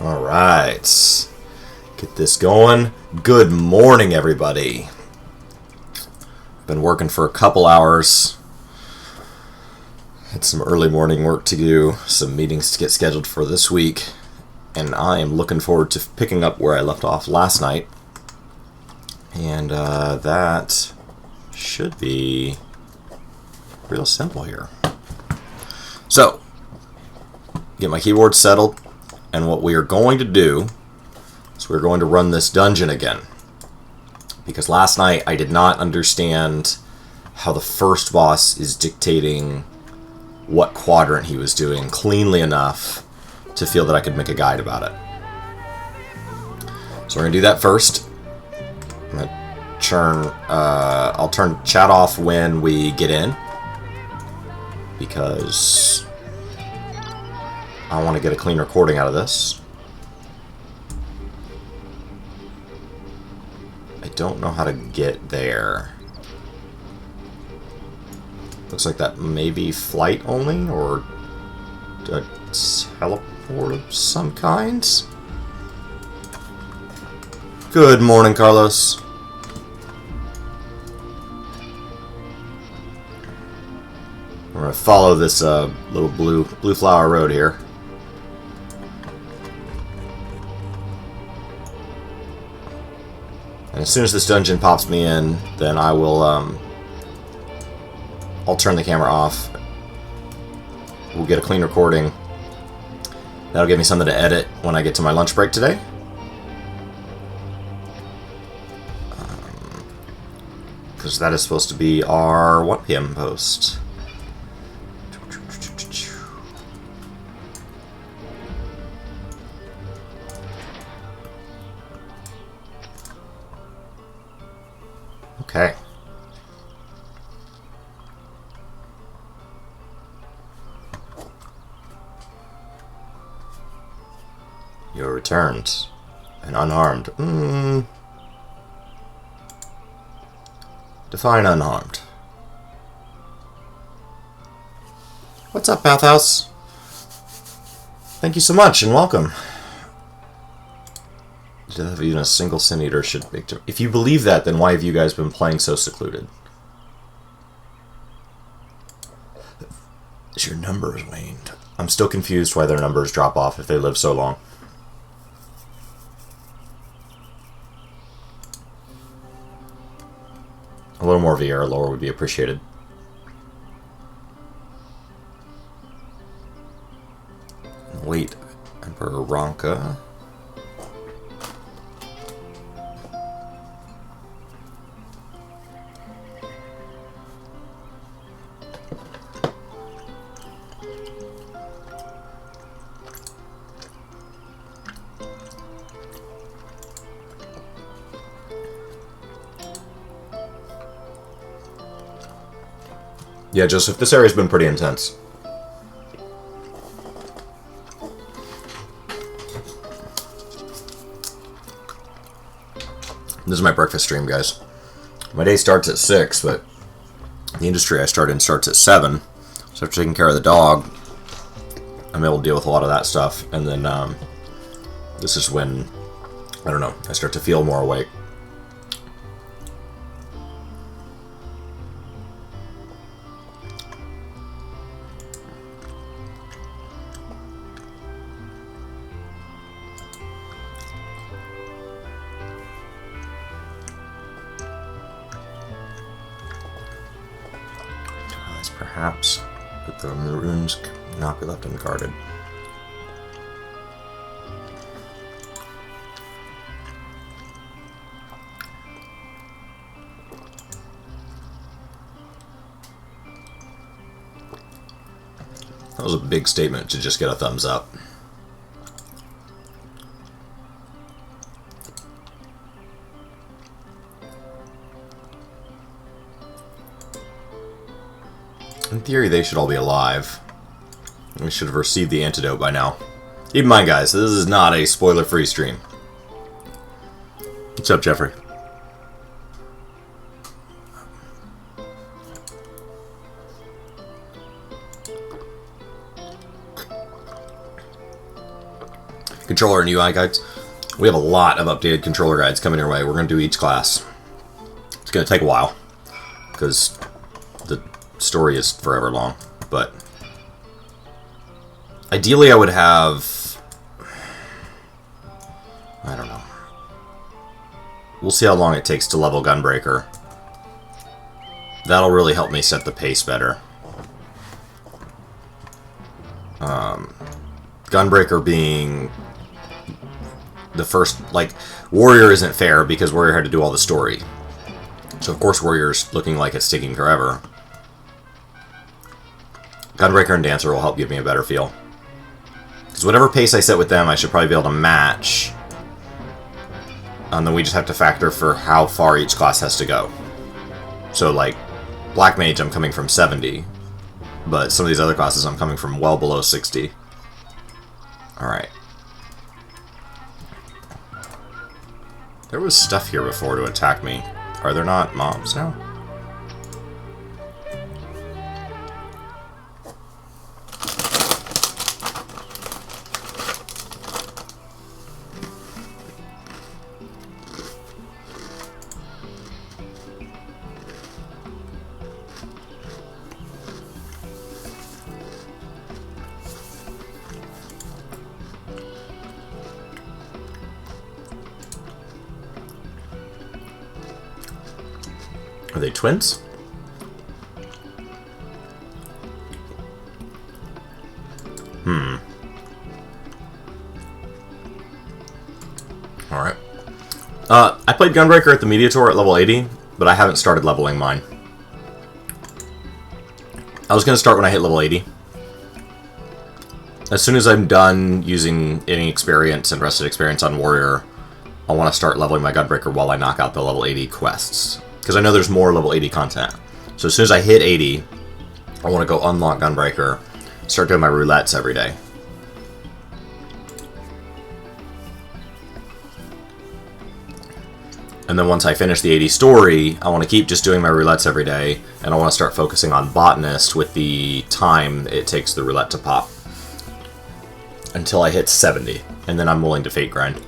Alright. Get this going. Good morning, everybody. Been working for a couple hours. Had some early morning work to do, some meetings to get scheduled for this week, and I am looking forward to picking up where I left off last night. And that should be real simple here. So, get my keyboard settled, and what we are going to do is we're going to run this dungeon again. Because last night I did not understand how the first boss is dictating what quadrant he was doing cleanly enough to feel that I could make a guide about it. So we're going to do that first. I'm going to I'll turn chat off when we get in, because I want to get a clean recording out of this. I don't know how to get there. Looks like that may be flight only, or a teleport of some kind. Good morning, Carlos. We're going to follow this little blue flower road here. And as soon as this dungeon pops me in, then I will, I'll turn the camera off. We'll get a clean recording. That'll give me something to edit when I get to my lunch break today. Because that is supposed to be our 1 p.m. post. Okay. You're returned and unharmed. Define unharmed. What's up, Bathhouse? Thank you so much and welcome. To have even a single Sin Eater should make. If you believe that, then why have you guys been playing so secluded? Is your numbers waned? I'm still confused why their numbers drop off if they live so long. A little more VR lore would be appreciated. Wait, Emperor Ronka. Yeah, Joseph, this area's been pretty intense. This is my breakfast stream, guys. My day starts at 6, but the industry I start in starts at 7. So after taking care of the dog, I'm able to deal with a lot of that stuff. And then this is when, I don't know, I start to feel more awake. Perhaps, but the runes cannot be left unguarded. That was a big statement to just get a thumbs up. In theory, they should all be alive. We should have received the antidote by now. Keep in mind, guys, this is not a spoiler-free stream. What's up, Jeffrey? Controller and UI guides. We have a lot of updated controller guides coming your way. We're going to do each class. It's going to take a while because the story is forever long, but ideally I would have, I don't know. We'll see how long it takes to level Gunbreaker. That'll really help me set the pace better. Gunbreaker being the first, like, Warrior isn't fair because Warrior had to do all the story. So of course Warrior's looking like it's taking forever. Gunbreaker and Dancer will help give me a better feel. Because whatever pace I set with them, I should probably be able to match. And then we just have to factor for how far each class has to go. So like, Black Mage I'm coming from 70. But some of these other classes I'm coming from well below 60. Alright. There was stuff here before to attack me. Are there not mobs now? Are they twins? Alright. I played Gunbreaker at the Mediator at level 80, but I haven't started leveling mine. I was going to start when I hit level 80. As soon as I'm done using any experience and rested experience on Warrior, I want to start leveling my Gunbreaker while I knock out the level 80 quests. Because I know there's more level 80 content. So as soon as I hit 80, I want to go unlock Gunbreaker, start doing my roulettes every day. And then once I finish the 80 story, I want to keep just doing my roulettes every day, and I want to start focusing on Botanist with the time it takes the roulette to pop. Until I hit 70, and then I'm willing to fate grind.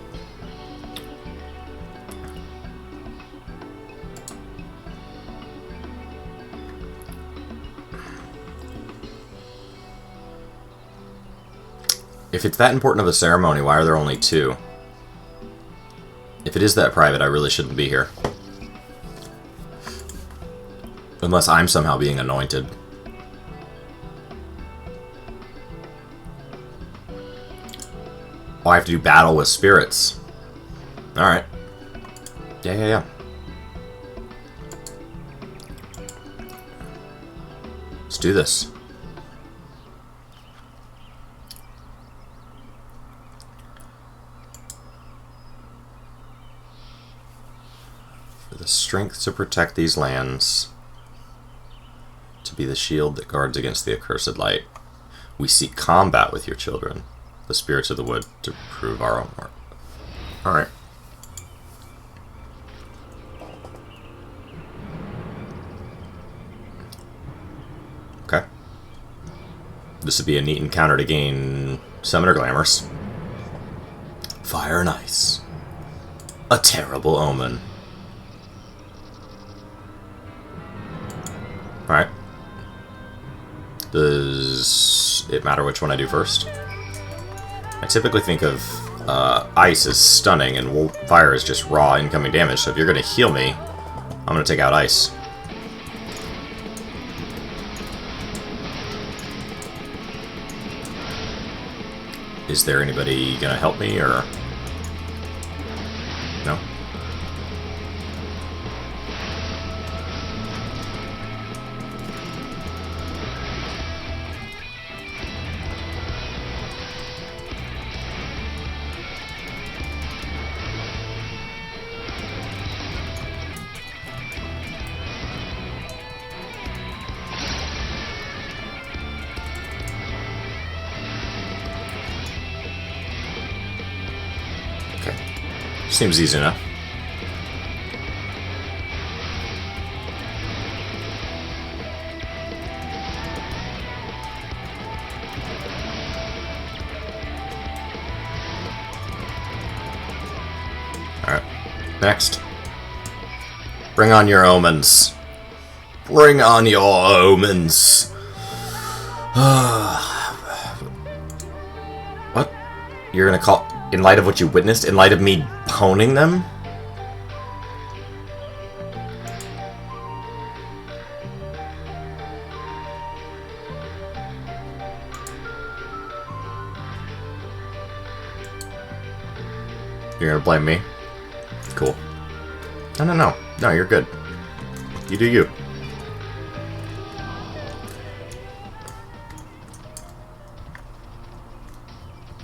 If it's that important of a ceremony, why are there only 2? If it is that private, I really shouldn't be here. Unless I'm somehow being anointed. Oh, I have to do battle with spirits. Alright. Yeah. Let's do this. The strength to protect these lands, to be the shield that guards against the accursed light. We seek combat with your children, the spirits of the wood, to prove our own work. Alright. Okay. This would be a neat encounter to gain Summoner Glamours. Fire and Ice. A terrible omen. Alright. Does it matter which one I do first? I typically think of Ice as stunning and Fire is just raw incoming damage, so if you're going to heal me, I'm going to take out Ice. Is there anybody going to help me, or... No? Seems easy enough. Alright. Next. Bring on your omens. Bring on your omens. What? You're gonna call... In light of what you witnessed? In light of me honing them? You're gonna blame me? Cool. No. No, you're good. You do you.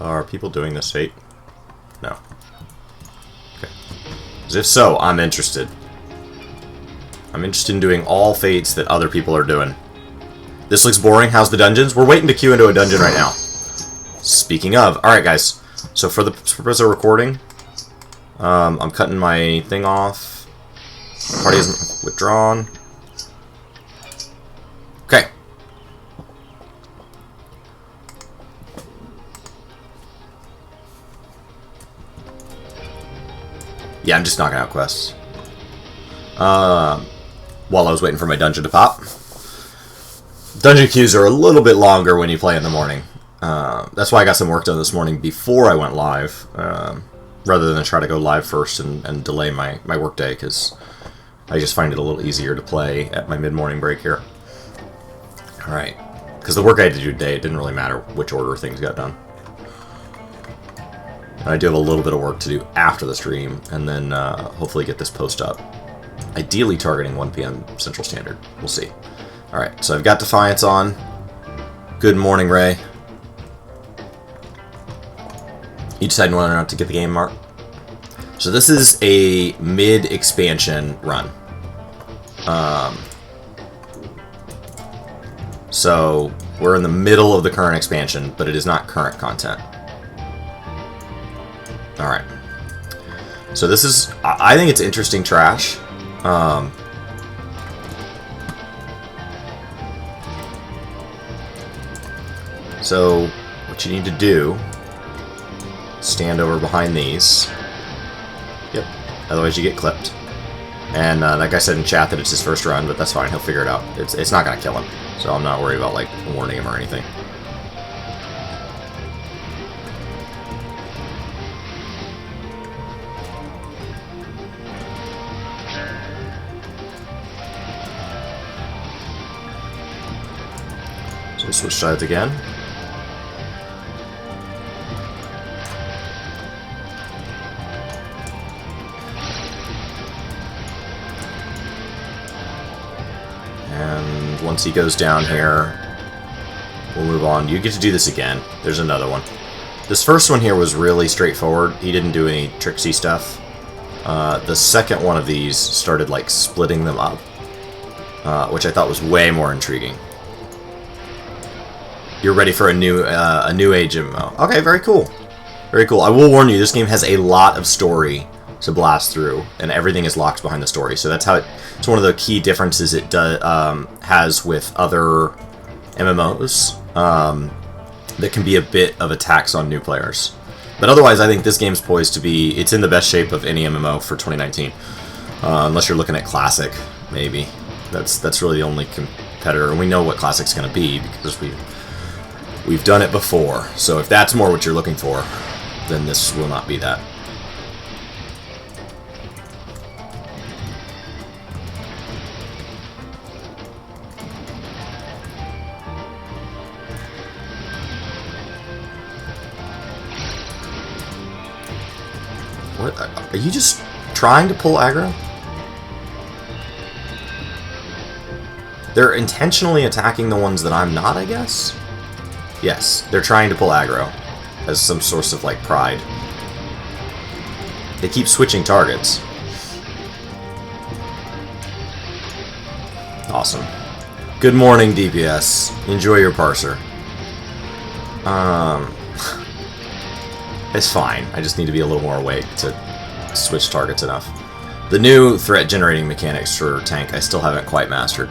Are people doing this fate? No. Okay. As if so, I'm interested. I'm interested in doing all fates that other people are doing. This looks boring. How's the dungeons? We're waiting to queue into a dungeon right now. Speaking of, alright guys. So for the purpose of recording, I'm cutting my thing off. My party isn't withdrawn. Okay. Yeah, I'm just knocking out quests. While I was waiting for my dungeon to pop. Dungeon queues are a little bit longer when you play in the morning. That's why I got some work done this morning before I went live. Rather than try to go live first and delay my work day, because I just find it a little easier to play at my mid-morning break here. Alright. Because the work I had to do today, it didn't really matter which order things got done. And I do have a little bit of work to do after the stream, and then hopefully get this post up. Ideally targeting 1 p.m. Central Standard. We'll see. Alright, so I've got Defiance on. Good morning, Ray. You decided whether or not to get the game, Mark? So this is a mid-expansion run. So we're in the middle of the current expansion, but it is not current content. Alright. So this is... I think it's interesting trash. So what you need to do... Stand over behind these. Yep. Otherwise you get clipped. And that guy said in chat that it's his first run, but that's fine. He'll figure it out. It's not going to kill him. So I'm not worried about, like, warning him or anything. So we'll switch sides again. Once he goes down here, we'll move on. You get to do this again. There's another one. This first one here was really straightforward. He didn't do any tricksy stuff. The second one of these started like splitting them up, which I thought was way more intriguing. You're ready for a new age MMO. Okay, very cool. Very cool. I will warn you, this game has a lot of story to blast through, and everything is locked behind the story. So that's how it's one of the key differences it has with other MMOs that can be a bit of a tax on new players. But otherwise, I think this game's poised to be... It's in the best shape of any MMO for 2019. Unless you're looking at Classic, maybe. That's really the only competitor. And we know what Classic's going to be, because we've done it before. So if that's more what you're looking for, then this will not be that. What? Are you just trying to pull aggro? They're intentionally attacking the ones that I'm not, I guess? Yes, they're trying to pull aggro as some source of, like, pride. They keep switching targets. Awesome. Good morning, DPS. Enjoy your parser. It's fine. I just need to be a little more awake to switch targets enough. The new threat generating mechanics for tank I still haven't quite mastered.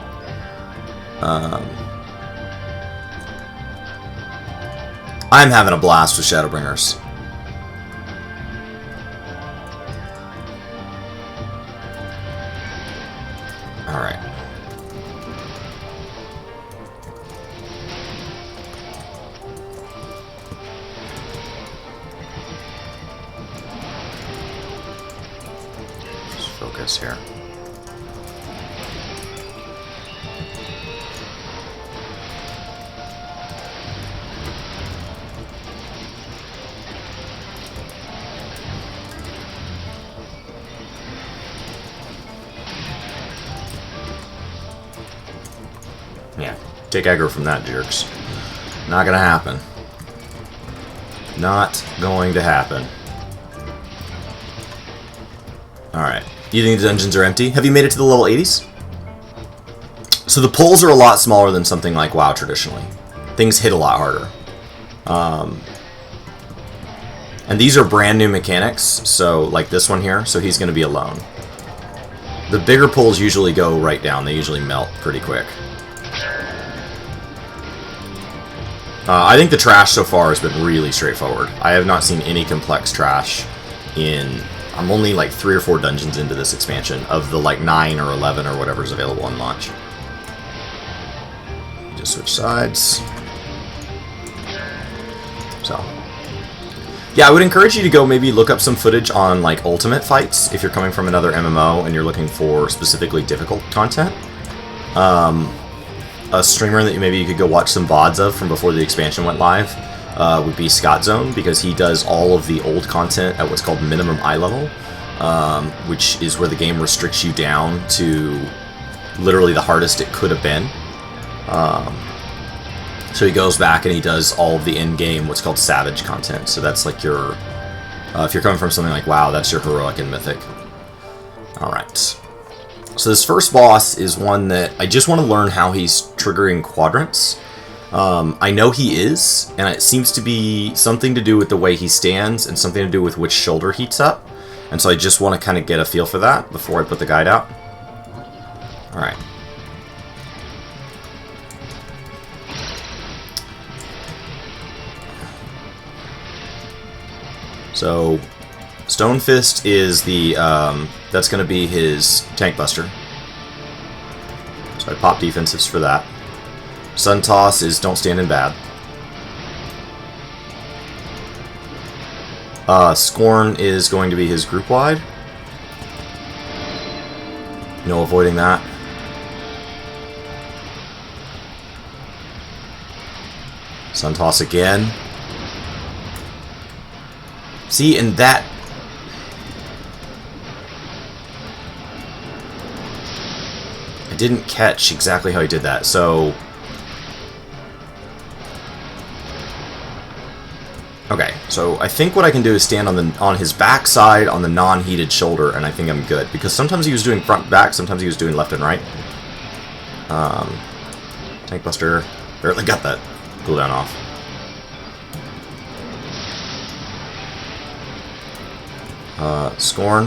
I'm having a blast with Shadowbringers. focus here. Yeah, take aggro from that, jerks. Not gonna happen. Not going to happen. Alright. You think the dungeons are empty? Have you made it to the level 80s? So the pulls are a lot smaller than something like WoW traditionally. Things hit a lot harder. And these are brand new mechanics, so like this one here, so he's going to be alone. The bigger pulls usually go right down. They usually melt pretty quick. I think the trash so far has been really straightforward. I have not seen any complex trash in... I'm only like 3 or 4 dungeons into this expansion of the like 9 or 11 or whatever is available on launch. Just switch sides. So, yeah, I would encourage you to go maybe look up some footage on like ultimate fights if you're coming from another MMO and you're looking for specifically difficult content. A streamer that maybe you could go watch some VODs of from before the expansion went live would be Scott Zone, because he does all of the old content at what's called minimum eye level, which is where the game restricts you down to literally the hardest it could have been. So he goes back and he does all of the in-game what's called Savage content. So that's like your, if you're coming from something like WoW, that's your Heroic and Mythic. Alright. So this first boss is one that I just want to learn how he's triggering quadrants. I know he is, and it seems to be something to do with the way he stands and something to do with which shoulder heats up. And so I just want to kind of get a feel for that before I put the guide out. Alright. So, Stone Fist is the, that's going to be his tank buster. So I pop defensives for that. Sun Toss is don't stand in bad. Scorn is going to be his group wide. No avoiding that. Sun Toss again. See, and that... I didn't catch exactly how he did that, so... Okay, so I think what I can do is stand on his backside on the non-heated shoulder, and I think I'm good. Because sometimes he was doing front back, sometimes he was doing left and right. Tank Buster barely got that cooldown off. Scorn.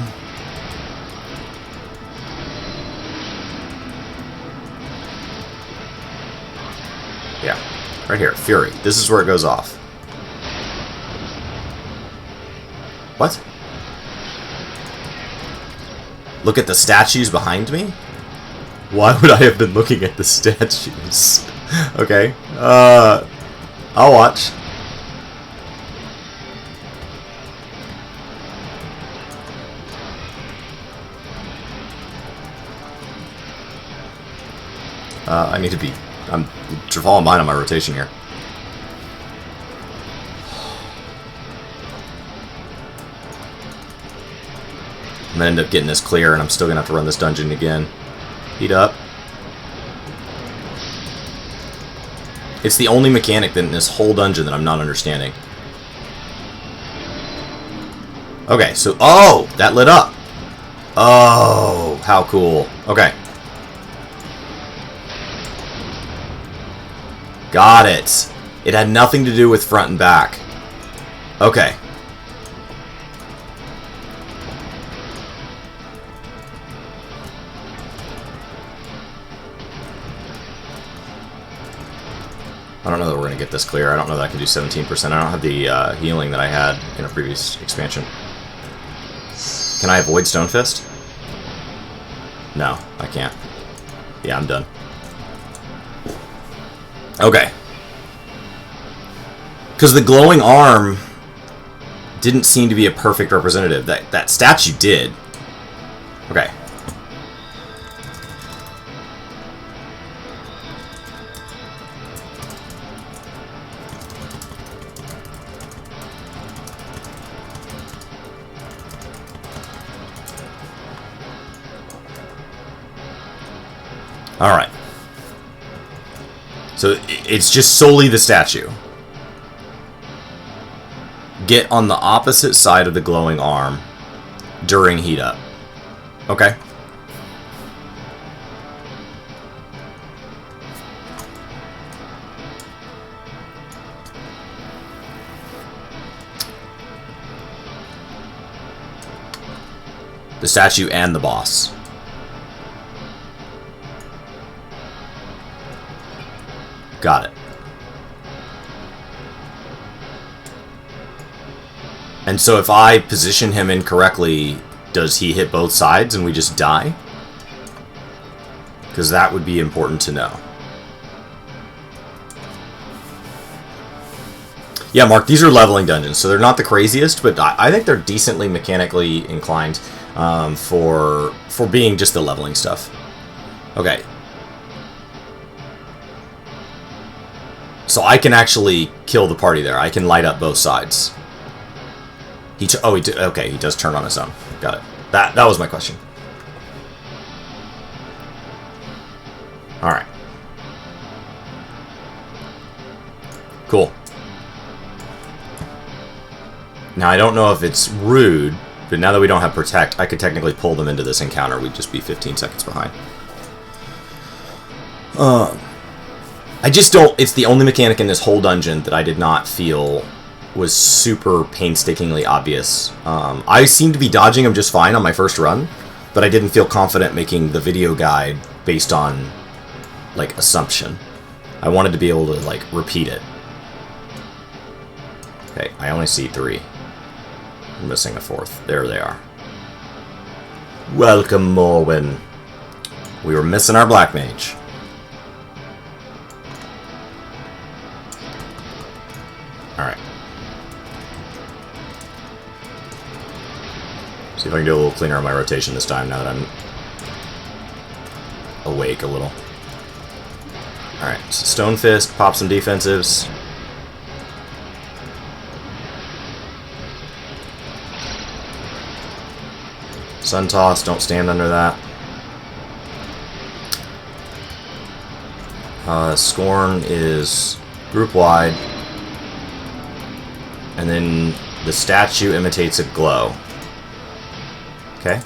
Yeah, right here, Fury. This is where it goes off. What? Look at the statues behind me? Why would I have been looking at the statues? Okay, I'll watch. I need to be... I'm falling behind on my rotation here. I'm gonna end up getting this clear, and I'm still gonna have to run this dungeon again. Heat up. It's the only mechanic in this whole dungeon that I'm not understanding. Okay, so... Oh! That lit up! Oh! How cool. Okay. Got it. It had nothing to do with front and back. Okay. I don't know that we're going to get this clear. I don't know that I can do 17%. I don't have the healing that I had in a previous expansion. Can I avoid Stone Fist? No, I can't. Yeah, I'm done. Okay. Because the glowing arm didn't seem to be a perfect representative. That statue did. Okay. Alright. So it's just solely the statue. Get on the opposite side of the glowing arm during heat up. Okay. The statue and the boss. Got it. And so if I position him incorrectly, does he hit both sides and we just die? Because that would be important to know. Yeah, Mark, these are leveling dungeons, so they're not the craziest, but I think they're decently mechanically inclined for being just the leveling stuff. Okay. So I can actually kill the party there. I can light up both sides. Okay, he does turn on his own. Got it. That was my question. Alright. Cool. Now, I don't know if it's rude, but now that we don't have Protect, I could technically pull them into this encounter. We'd just be 15 seconds behind. I just don't... It's the only mechanic in this whole dungeon that I did not feel was super painstakingly obvious. I seemed to be dodging them just fine on my first run, but I didn't feel confident making the video guide based on, like, assumption. I wanted to be able to, like, repeat it. Okay, I only see 3. I'm missing a 4th. There they are. Welcome, Morwen. We were missing our Black Mage. Alright. See if I can do a little cleaner on my rotation this time now that I'm awake a little. Alright, so Stone Fist, pop some defensives. Sun Toss, don't stand under that. Scorn is group-wide. And then the statue imitates a glow. Okay.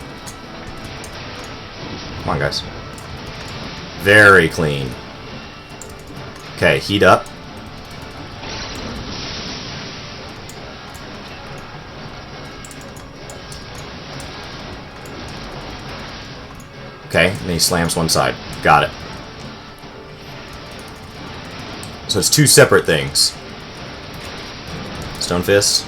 Come on, guys. Very clean. Okay, heat up. Okay, and then he slams one side. Got it. So it's 2 separate things. Stone Fist.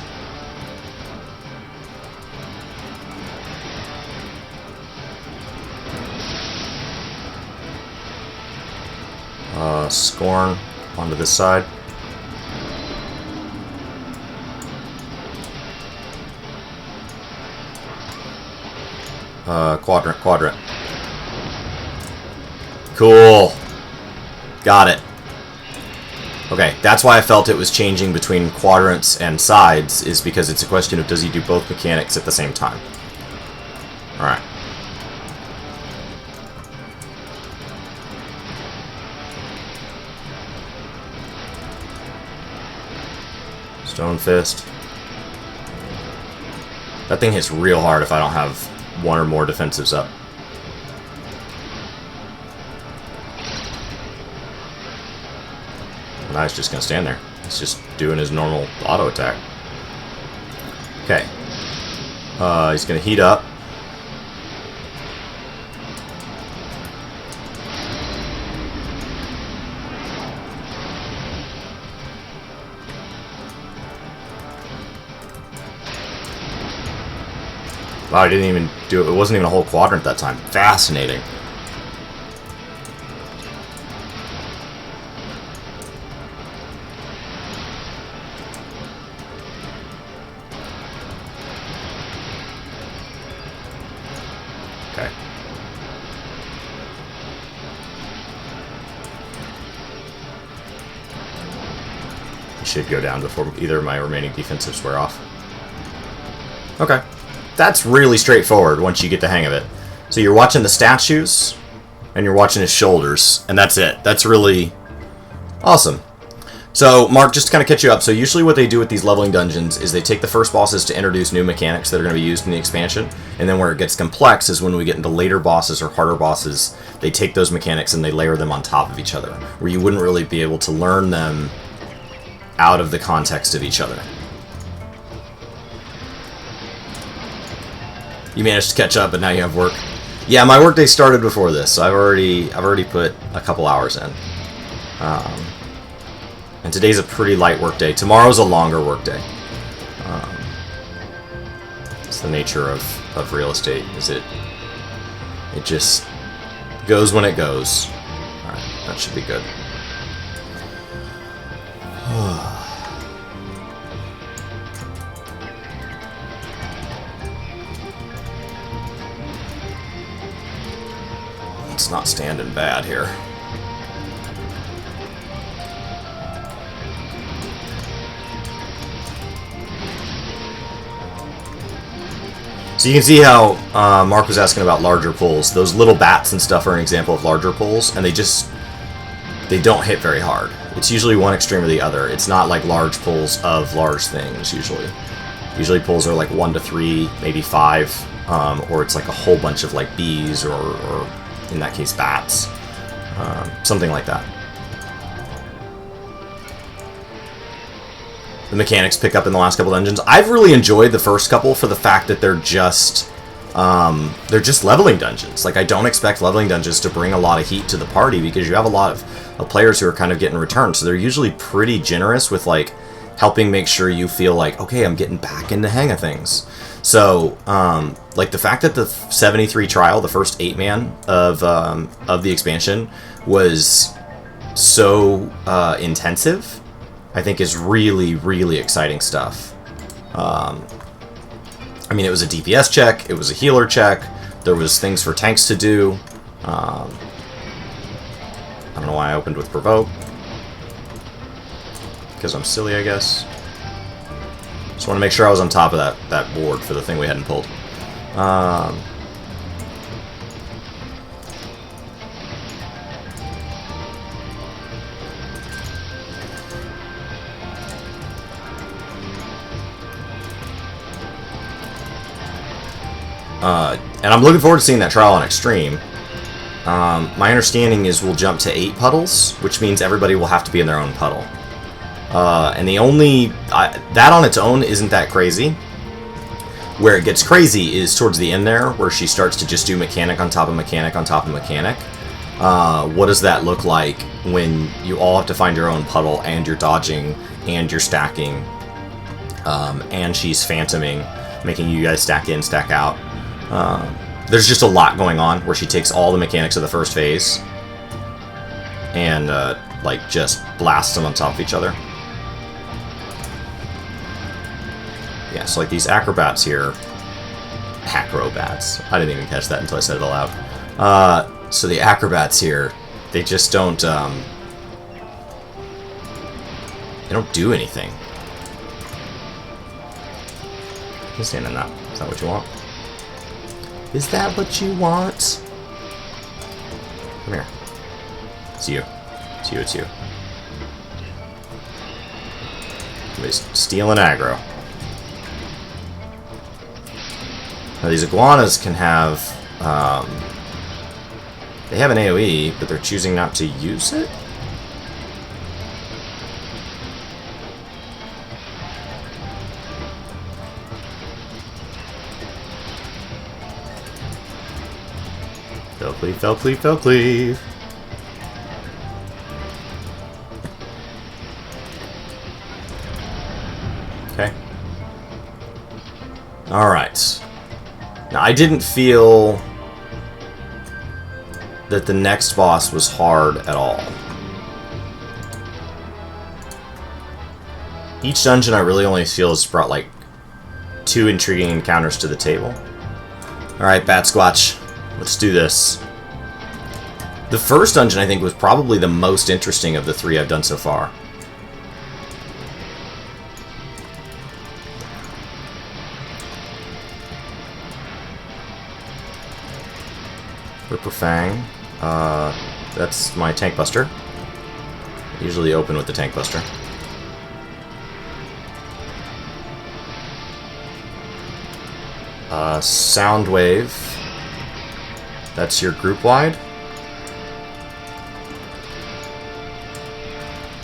Scorn onto this side. Quadrant. Cool. Got it. Okay, that's why I felt it was changing between quadrants and sides, is because it's a question of does he do both mechanics at the same time. Alright. Stone Fist. That thing hits real hard if I don't have 1 or more defensives up. And I was just gonna stand there. He's just doing his normal auto attack. Okay. He's gonna heat up. Wow, I didn't even do it. It wasn't even a whole quadrant that time. Fascinating. Okay. It should go down before either of my remaining defensives wear off. Okay. That's really straightforward once you get the hang of it. So you're watching the statues, and you're watching his shoulders, and that's it. That's really awesome. So, Mark, just to kind of catch you up, so usually what they do with these leveling dungeons is they take the first bosses to introduce new mechanics that are going to be used in the expansion, and then where it gets complex is when we get into later bosses or harder bosses, they take those mechanics and they layer them on top of each other, where you wouldn't really be able to learn them out of the context of each other. You managed to catch up, but now you have work. Yeah, my workday started before this, so I've already put a couple hours in. And today's a pretty light work day. Tomorrow's a longer work day. It's the nature of real estate, is it just goes when it goes. Alright, that should be good. It's not standing bad here. So you can see how Mark was asking about larger pulls. Those little bats and stuff are an example of larger pulls, and they don't hit very hard. It's usually one extreme or the other. It's not like large pulls of large things, usually. Usually pulls are like 1 to 3, maybe 5, or it's like a whole bunch of like bees or in that case bats. Something like that. The mechanics pick up in the last couple dungeons. I've really enjoyed the first couple for the fact that they're just leveling dungeons. Like, I don't expect leveling dungeons to bring a lot of heat to the party because you have a lot of players who are kind of getting returned. So they're usually pretty generous with, like, helping make sure you feel like, okay, I'm getting back in the hang of things. So, like, the fact that the 73 trial, the first 8-man of the expansion, was so intensive, I think is really, really exciting stuff. I mean, it was a DPS check, it was a healer check, there was things for tanks to do. I don't know why I opened with Provoke. Because I'm silly, I guess. Just want to make sure I was on top of that board for the thing we hadn't pulled. And I'm looking forward to seeing that trial on Extreme. My understanding is we'll jump to 8 puddles, which means everybody will have to be in their own puddle. And the only... that on its own isn't that crazy. Where it gets crazy is towards the end there, where she starts to just do mechanic on top of mechanic on top of mechanic. What does that look like when you all have to find your own puddle, and you're dodging, and you're stacking, and she's phantoming, making you guys stack in, stack out. There's just a lot going on where she takes all the mechanics of the first phase and like just blasts them on top of each other. Yeah, so like these acrobats here, acrobats. I didn't even catch that until I said it aloud. So the acrobats here, they just don't do anything. You can stand in that. Is that what you want? Is that what you want? Come here. It's you. It's you, it's you. Somebody's stealing aggro. Now these iguanas can have... they have an AoE, but they're choosing not to use it? Fell cleave, fell cleave, fell cleave. Okay. Alright. Now, I didn't feel that the next boss was hard at all. Each dungeon I really only feel has brought, like, 2 intriguing encounters to the table. Alright, Bat Squatch. Let's do this. The first dungeon, I think, was probably the most interesting of the 3 I've done so far. Ripper Fang. That's my tank buster. Usually open with the tank buster. Sound wave. That's your group wide.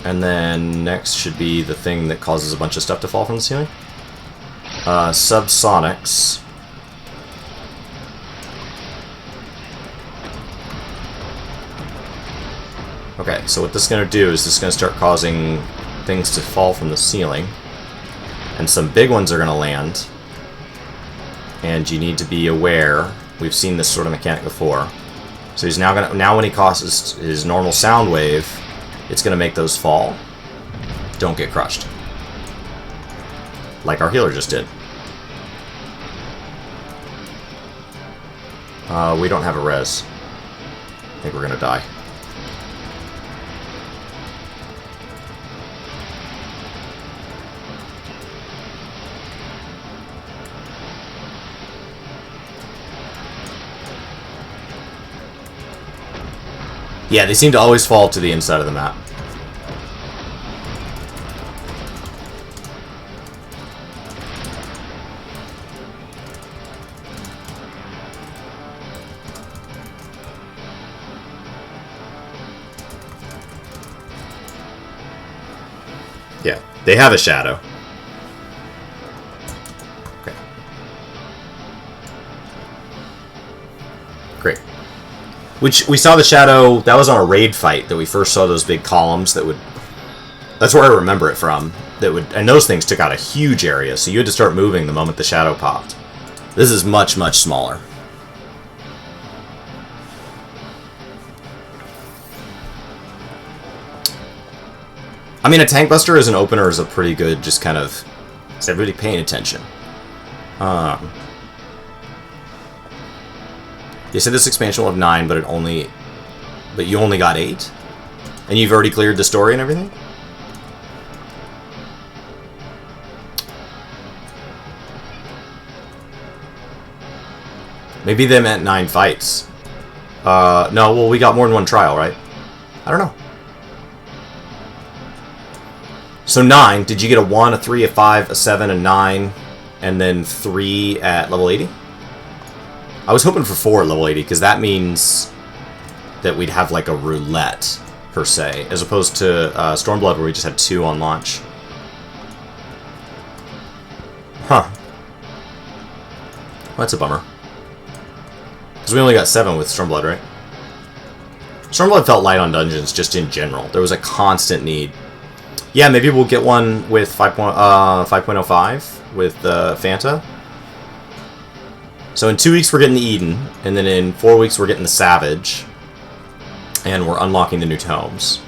And then next should be the thing that causes a bunch of stuff to fall from the ceiling. Subsonics. Okay, so what this is going to do is this is going to start causing things to fall from the ceiling. And some big ones are going to land. And you need to be aware. We've seen this sort of mechanic before. So he's now going to, now when he causes his normal sound wave, it's going to make those fall. Don't get crushed. Like our healer just did. We don't have a res. I think we're going to die. Yeah, they seem to always fall to the inside of the map. Yeah, they have a shadow. Okay. Great. Which, we saw the shadow, that was on a raid fight that we first saw those big columns that would... That's where I remember it from. That would, and those things took out a huge area, so you had to start moving the moment the shadow popped. This is much, much smaller. I mean, a tank buster as an opener is a pretty good, just kind of... Is everybody paying attention? They said this expansion will have 9, but but you only got 8? And you've already cleared the story and everything? Maybe they meant 9 fights. No, well, we got more than one trial, right? I don't know. So 9, did you get a 1, a 3, a 5, a 7, a 9, and then 3 at level 80? I was hoping for 4 at level 80, because that means that we'd have like a roulette, per se, as opposed to Stormblood, where we just had 2 on launch. Huh. Well, that's a bummer. Because we only got 7 with Stormblood, right? Stormblood felt light on dungeons, just in general. There was a constant need. Yeah, maybe we'll get one with 5.05 with Fanta. So in 2 weeks we're getting the Eden, and then in 4 weeks we're getting the Savage, and we're unlocking the new tomes.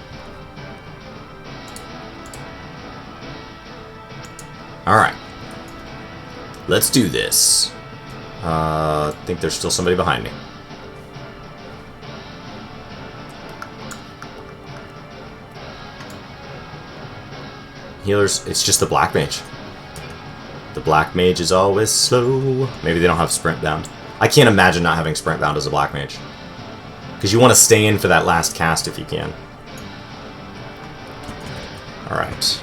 Alright. Let's do this. I think there's still somebody behind me. Healers, it's just the Black Mage. The Black Mage is always slow. Maybe they don't have Sprint Bound. I can't imagine not having Sprint Bound as a Black Mage. Because you want to stay in for that last cast if you can. Alright.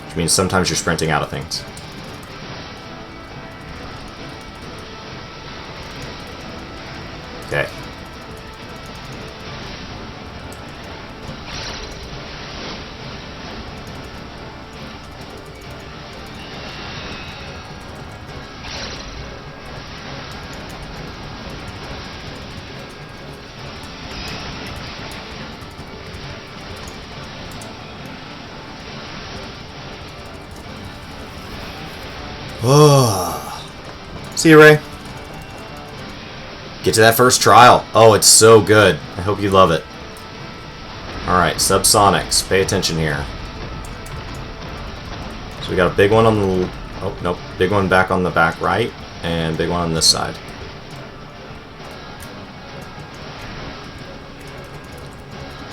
Which means sometimes you're sprinting out of things. Okay. See you, Ray. Get to that first trial. Oh, it's so good. I hope you love it. Alright, subsonics. Pay attention here. So we got a big one on the... Oh, nope. Big one back on the back right, and big one on this side.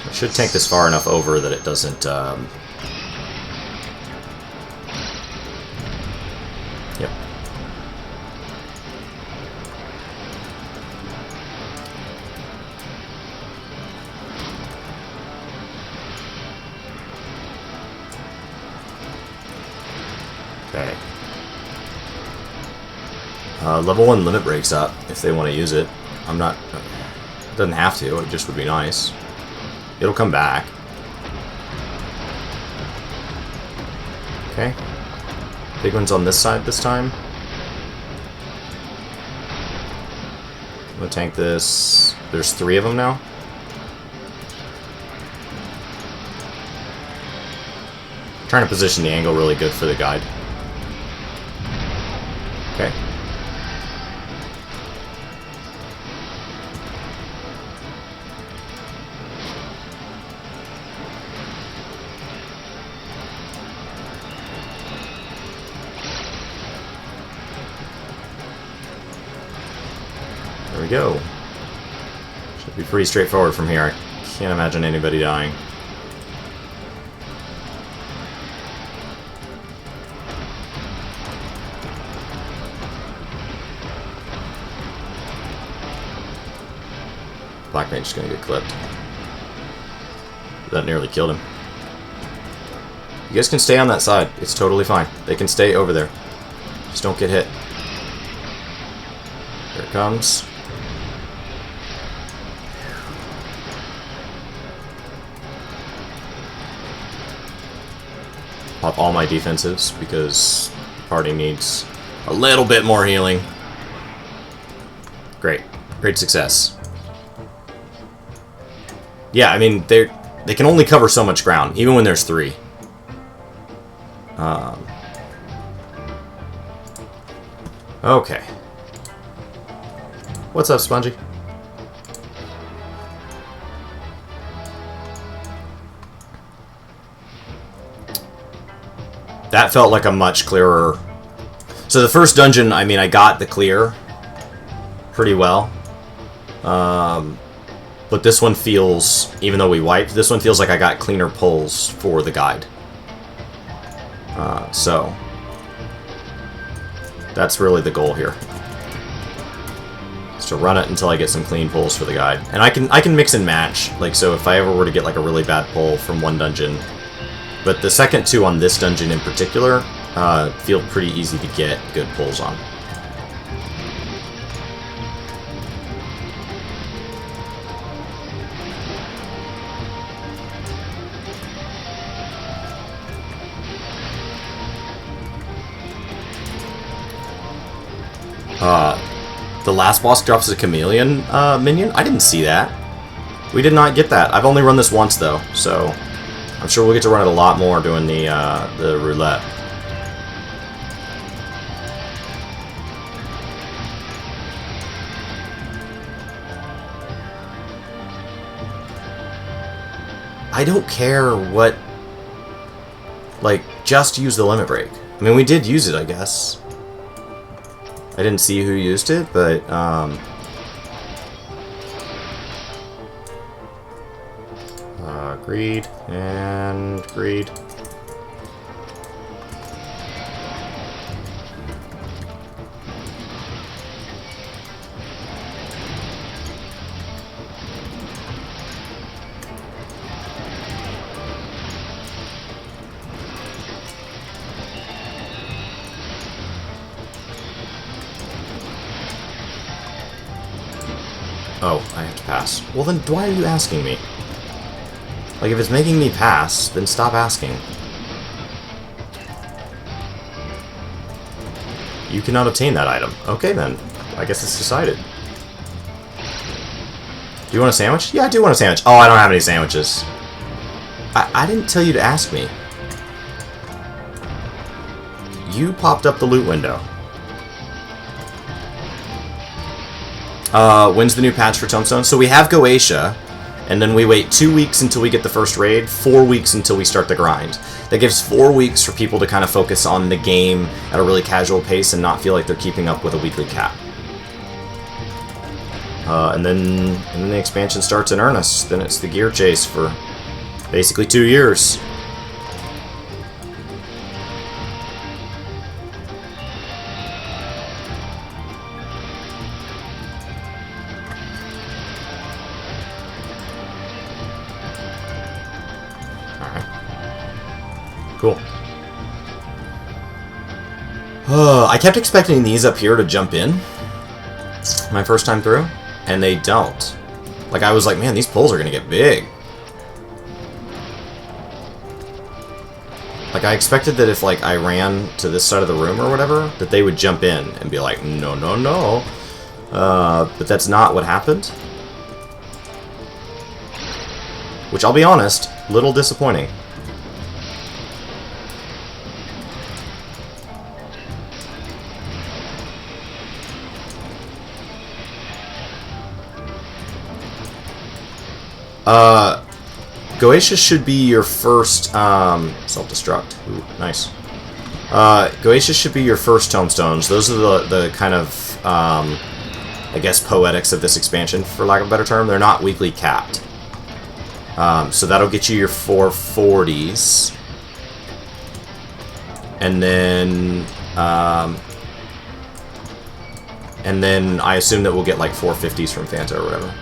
I should tank this far enough over that it doesn't... Yep. Okay. Level 1 limit breaks up if they want to use it. I'm not... It doesn't have to, it just would be nice. It'll come back. Okay. Big one's on this side this time. I'm gonna tank this. There's 3 of them now. Trying to position the angle really good for the guide. Okay. There we go. Should be pretty straightforward from here. I can't imagine anybody dying. Black Mage is going to get clipped. That nearly killed him. You guys can stay on that side. It's totally fine. They can stay over there. Just don't get hit. Here it comes. Pop all my defensives because the party needs a little bit more healing. Great. Great success. Yeah, I mean, they can only cover so much ground, even when there's 3. Okay. What's up, Spongy? That felt like a much clearer... So the first dungeon, I mean, I got the clear pretty well. But this one feels, even though we wiped, this one feels like I got cleaner pulls for the guide. So that's really the goal here. Is to run it until I get some clean pulls for the guide. And I can mix and match. Like, so if I ever were to get like a really bad pull from one dungeon, but the second 2 on this dungeon in particular feel pretty easy to get good pulls on. The last boss drops a chameleon minion? I didn't see that. We did not get that. I've only run this once, though, so I'm sure we'll get to run it a lot more doing the roulette. I don't care what... Like, just use the limit break. I mean, we did use it, I guess. I didn't see who used it, but, greed, and greed. Oh, I have to pass. Well then, why are you asking me? Like, if it's making me pass, then stop asking. You cannot obtain that item. Okay then, I guess it's decided. Do you want a sandwich? Yeah, I do want a sandwich. Oh, I don't have any sandwiches. I didn't tell you to ask me. You popped up the loot window. When's the new patch for Tombstone? So we have Goetia, and then we wait 2 weeks until we get the first raid, 4 weeks until we start the grind. That gives 4 weeks for people to kind of focus on the game at a really casual pace and not feel like they're keeping up with a weekly cap. And then the expansion starts in earnest. Then it's the gear chase for basically 2 years. Cool. I kept expecting these up here to jump in my first time through, and they don't. Like, I was like, man, these poles are gonna get big. Like, I expected that if, like, I ran to this side of the room or whatever, that they would jump in and be like, no, no, no. But that's not what happened. Which, I'll be honest, a little disappointing. Goetia should be your first, self-destruct. Ooh, nice. Goetia should be your first tomestones. Those are the kind of, I guess, poetics of this expansion, for lack of a better term. They're not weekly capped. So that'll get you your 440s. And then I assume that we'll get like 450s from Fanta or whatever.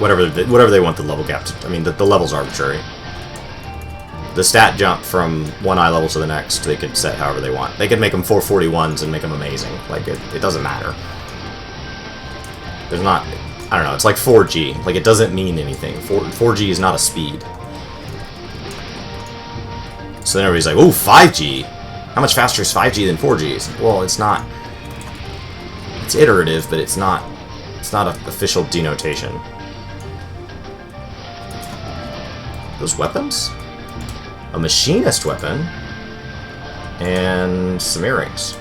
Whatever they want the level gap to, I mean, the level's arbitrary. The stat jump from one eye level to the next, they could set however they want. They could make them 441s and make them amazing. Like, it doesn't matter. There's not... I don't know, it's like 4G. Like, it doesn't mean anything. 4G is not a speed. So then everybody's like, ooh, 5G? How much faster is 5G than 4G? Well, it's not... It's iterative, but it's not an official denotation. Those weapons? A machinist weapon. And some earrings.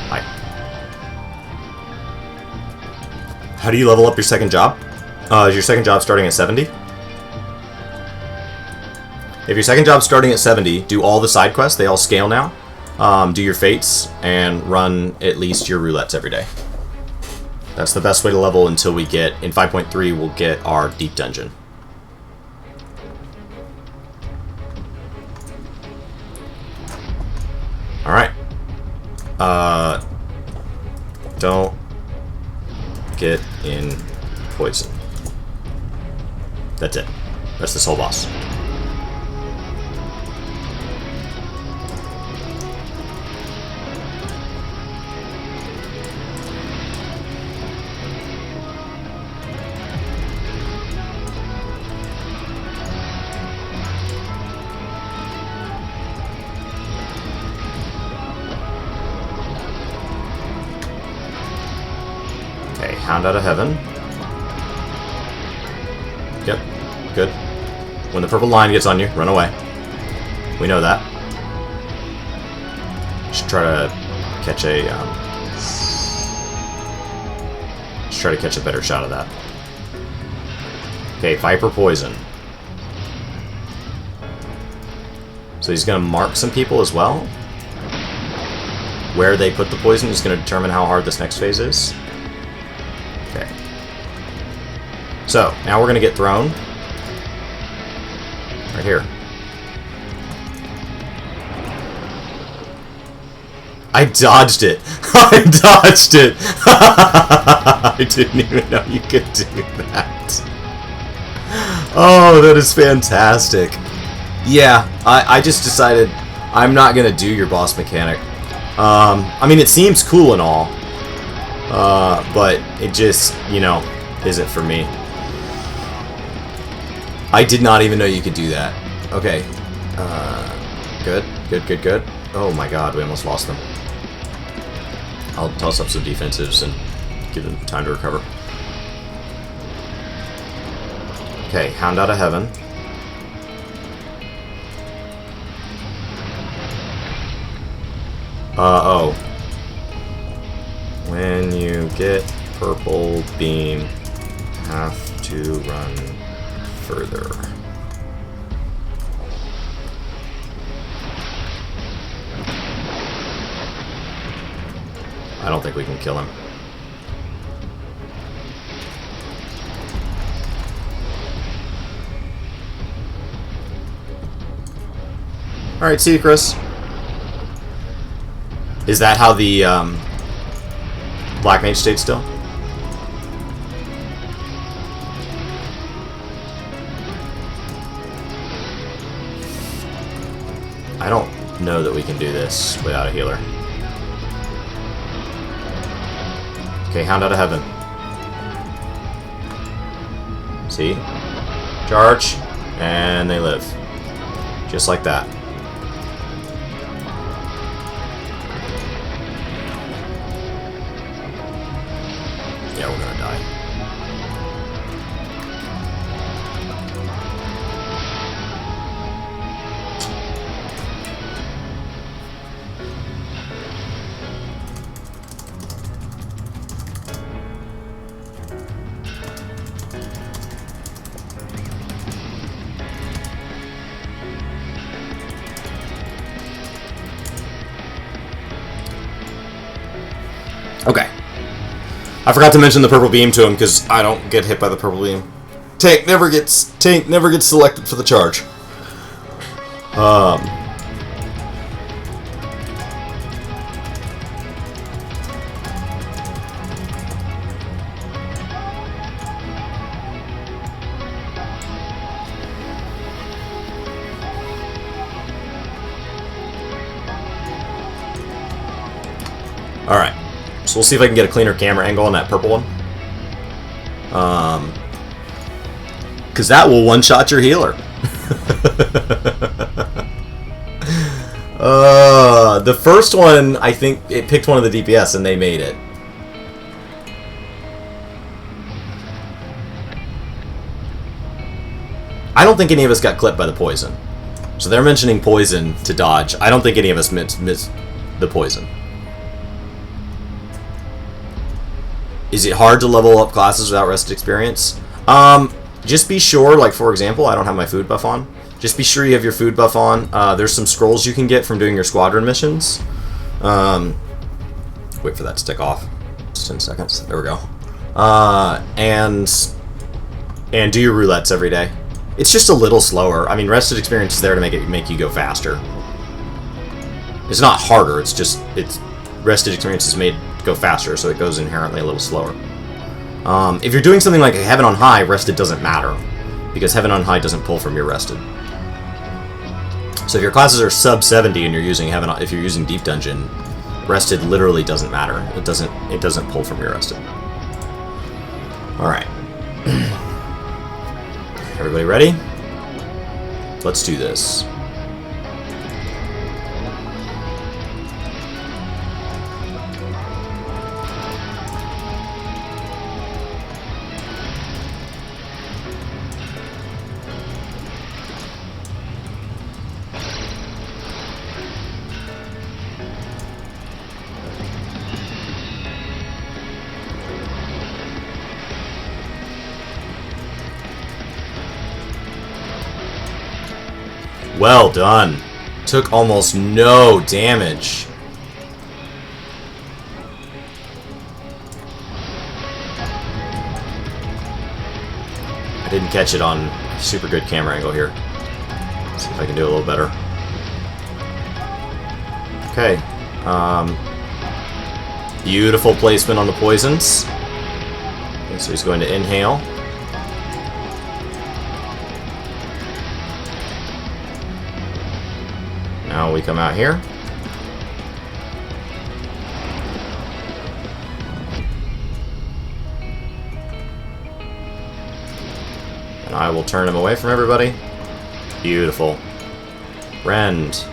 Hi. How do you level up your second job? Is your second job starting at 70? If your second job's starting at 70, do all the side quests. They all scale now. Do your fates, and run at least your roulettes every day. That's the best way to level until we get... In 5.3, we'll get our deep dungeon. Alright. Don't get in poison. That's it. That's this whole boss. Hound out of heaven. Yep, good. When the purple line gets on you, run away. We know that. Should try to catch a should try to catch a better shot of that. Okay, Viper Poison. So he's gonna mark some people as well. Where they put the poison is gonna determine how hard this next phase is. Okay. So, now we're going to get thrown. Right here. I dodged it! I dodged it! I didn't even know you could do that. Oh, that is fantastic. Yeah, I just decided I'm not going to do your boss mechanic. I mean, it seems cool and all. But it just, you know, isn't for me. I did not even know you could do that. Okay. Good. Good, good, good. Oh my god, we almost lost them. I'll toss up some defensives and give them time to recover. Okay, Hound out of heaven. Oh. When you get purple beam, have to run further. I don't think we can kill him. Alright, see you, Chris. Is that how the Black Mage stayed still? I don't know that we can do this without a healer. Okay, Hound out of Heaven. See? Charge. And they live. Just like that. Yeah, we're gonna die. Okay. I forgot to mention the purple beam to him because I don't get hit by the purple beam. Tank never gets selected for the charge. Alright. So we'll see if I can get a cleaner camera angle on that purple one. Because that will one-shot your healer. The first one, I think it picked one of the DPS and they made it. I don't think any of us got clipped by the poison. So they're mentioning poison to dodge. I don't think any of us missed the poison. Is it hard to level up classes without rested experience? Just be sure, like for example, I don't have my food buff on. Just be sure you have your food buff on. There's some scrolls you can get from doing your squadron missions. Wait for that to tick off. Just 10 seconds. There we go. And do your roulettes every day. It's just a little slower. I mean, rested experience is there to make you go faster. It's not harder. It's just rested experience is made to go faster, so it goes inherently a little slower. If you're doing something like Heaven on High, rested doesn't matter because Heaven on High doesn't pull from your rested. So if your classes are sub 70 and you're using if you're using Deep Dungeon, rested literally doesn't matter. It doesn't pull from your rested. All right. Everybody ready? Let's do this. Well done. Took almost no damage. I didn't catch it on super good camera angle here. Let's see if I can do a little better. Okay. Beautiful placement on the poisons. Okay, so he's going to inhale. Now we come out here. And I will turn him away from everybody. Beautiful. Rend.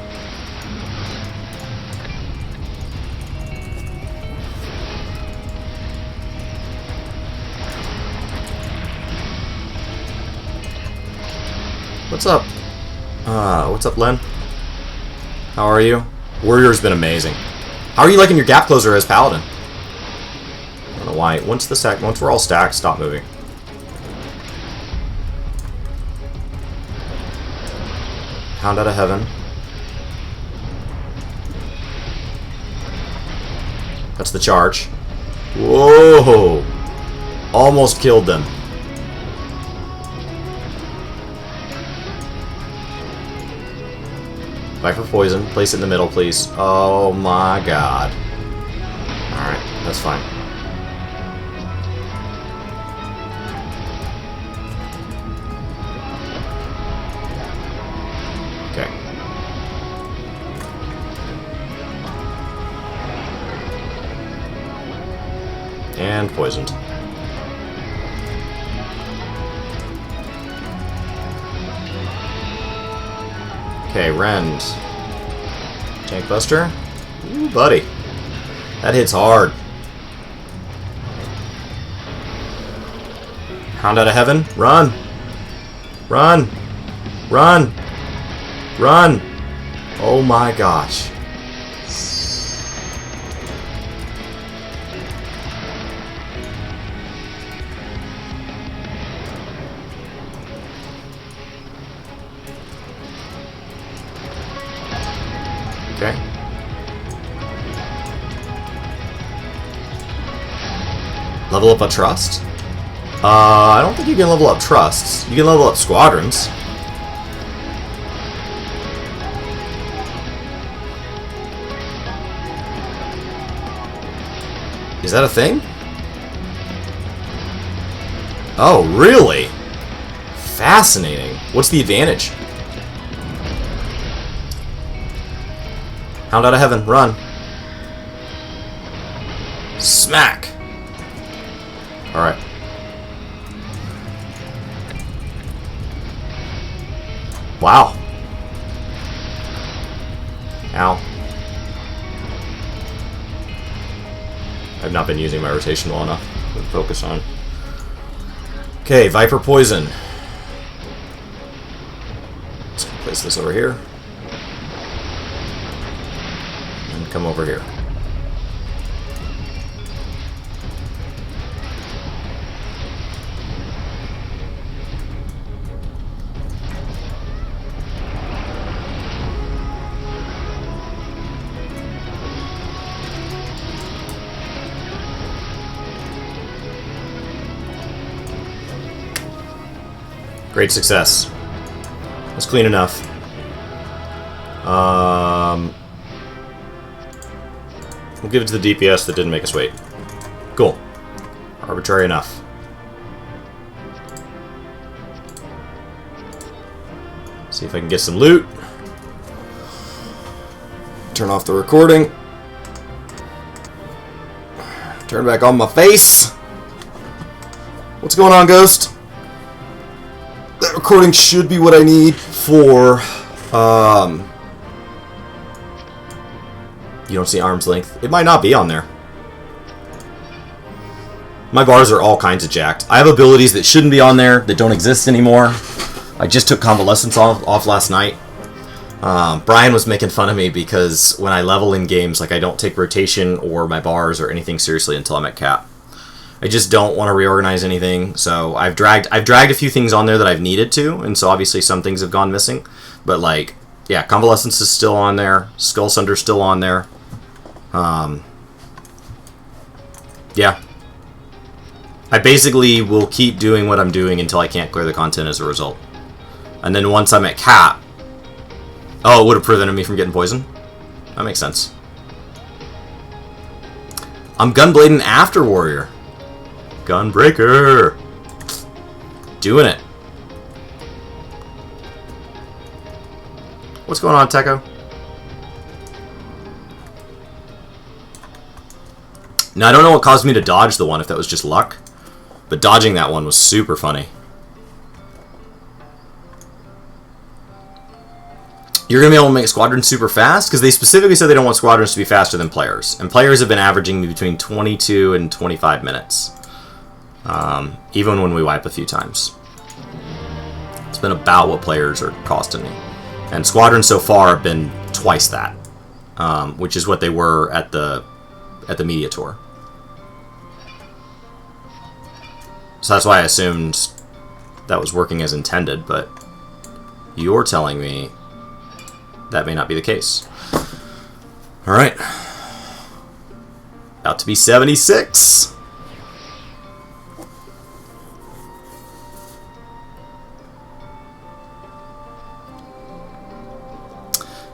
What's up? What's up, Len? How are you? Warrior's been amazing. How are you liking your gap closer as Paladin? I don't know why. Once we're all stacked, stop moving. Hound out of Heaven. That's the charge. Whoa! Almost killed them. Fight for poison. Place it in the middle, please. Oh my god. Alright, that's fine. Okay. And poisoned. Okay, Rend. Tank Buster. Ooh, buddy. That hits hard. Hound out of Heaven. Run! Run! Run! Run! Oh my gosh. Okay. Level up a trust? I don't think you can level up trusts. You can level up squadrons. Is that a thing? Oh, really? Fascinating. What's the advantage? Hound out of Heaven, run. Smack. Alright. Wow. Ow. I've not been using my rotation well enough to focus on. Okay, Viper Poison. Let's place this over here. And come over here. Great success. That's clean enough. We'll give it to the DPS that didn't make us wait. Cool. Arbitrary enough. See if I can get some loot. Turn off the recording. Turn back on my face. What's going on, Ghost? That recording should be what I need for, you don't see arm's length. It might not be on there. My bars are all kinds of jacked. I have abilities that shouldn't be on there, that don't exist anymore. I just took Convalescence off last night. Brian was making fun of me because when I level in games, like, I don't take rotation or my bars or anything seriously until I'm at cap. I just don't want to reorganize anything, so I've dragged a few things on there that I've needed to, and so obviously some things have gone missing. But, like, yeah, Convalescence is still on there, Skull Sunder's still on there. Yeah. I basically will keep doing what I'm doing until I can't clear the content as a result. And then once I'm at cap... Oh, it would have prevented me from getting poisoned? That makes sense. I'm Gunblading after Warrior. Gunbreaker! Doing it. What's going on, Techo? Now, I don't know what caused me to dodge the one, if that was just luck. But dodging that one was super funny. You're going to be able to make squadrons super fast? Because they specifically said they don't want squadrons to be faster than players. And players have been averaging between 22 and 25 minutes. Even when we wipe a few times. It's been about what players are costing me. And squadrons so far have been twice that. Which is what they were at the media tour. So that's why I assumed that was working as intended, but you're telling me that may not be the case. Alright. About to be 76.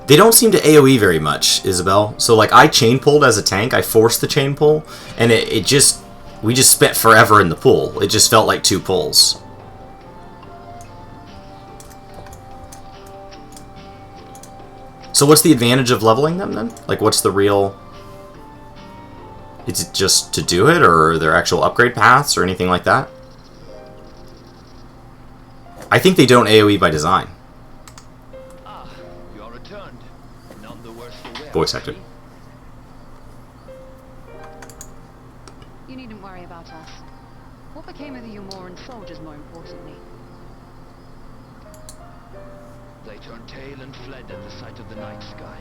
They don't seem to AoE very much, Isabel. So, like, I chain pulled as a tank. I forced the chain pull, and it just... We just spent forever in the pool. It just felt like 2 pulls. So what's the advantage of leveling them, then? Like, what's the real... Is it just to do it, or are there actual upgrade paths or anything like that? I think they don't AoE by design. Ah, you are returned. None the worse for wear. Voice acted. You needn't worry about us. What became of the Umoran soldiers, more importantly? They turned tail and fled at the sight of the night sky.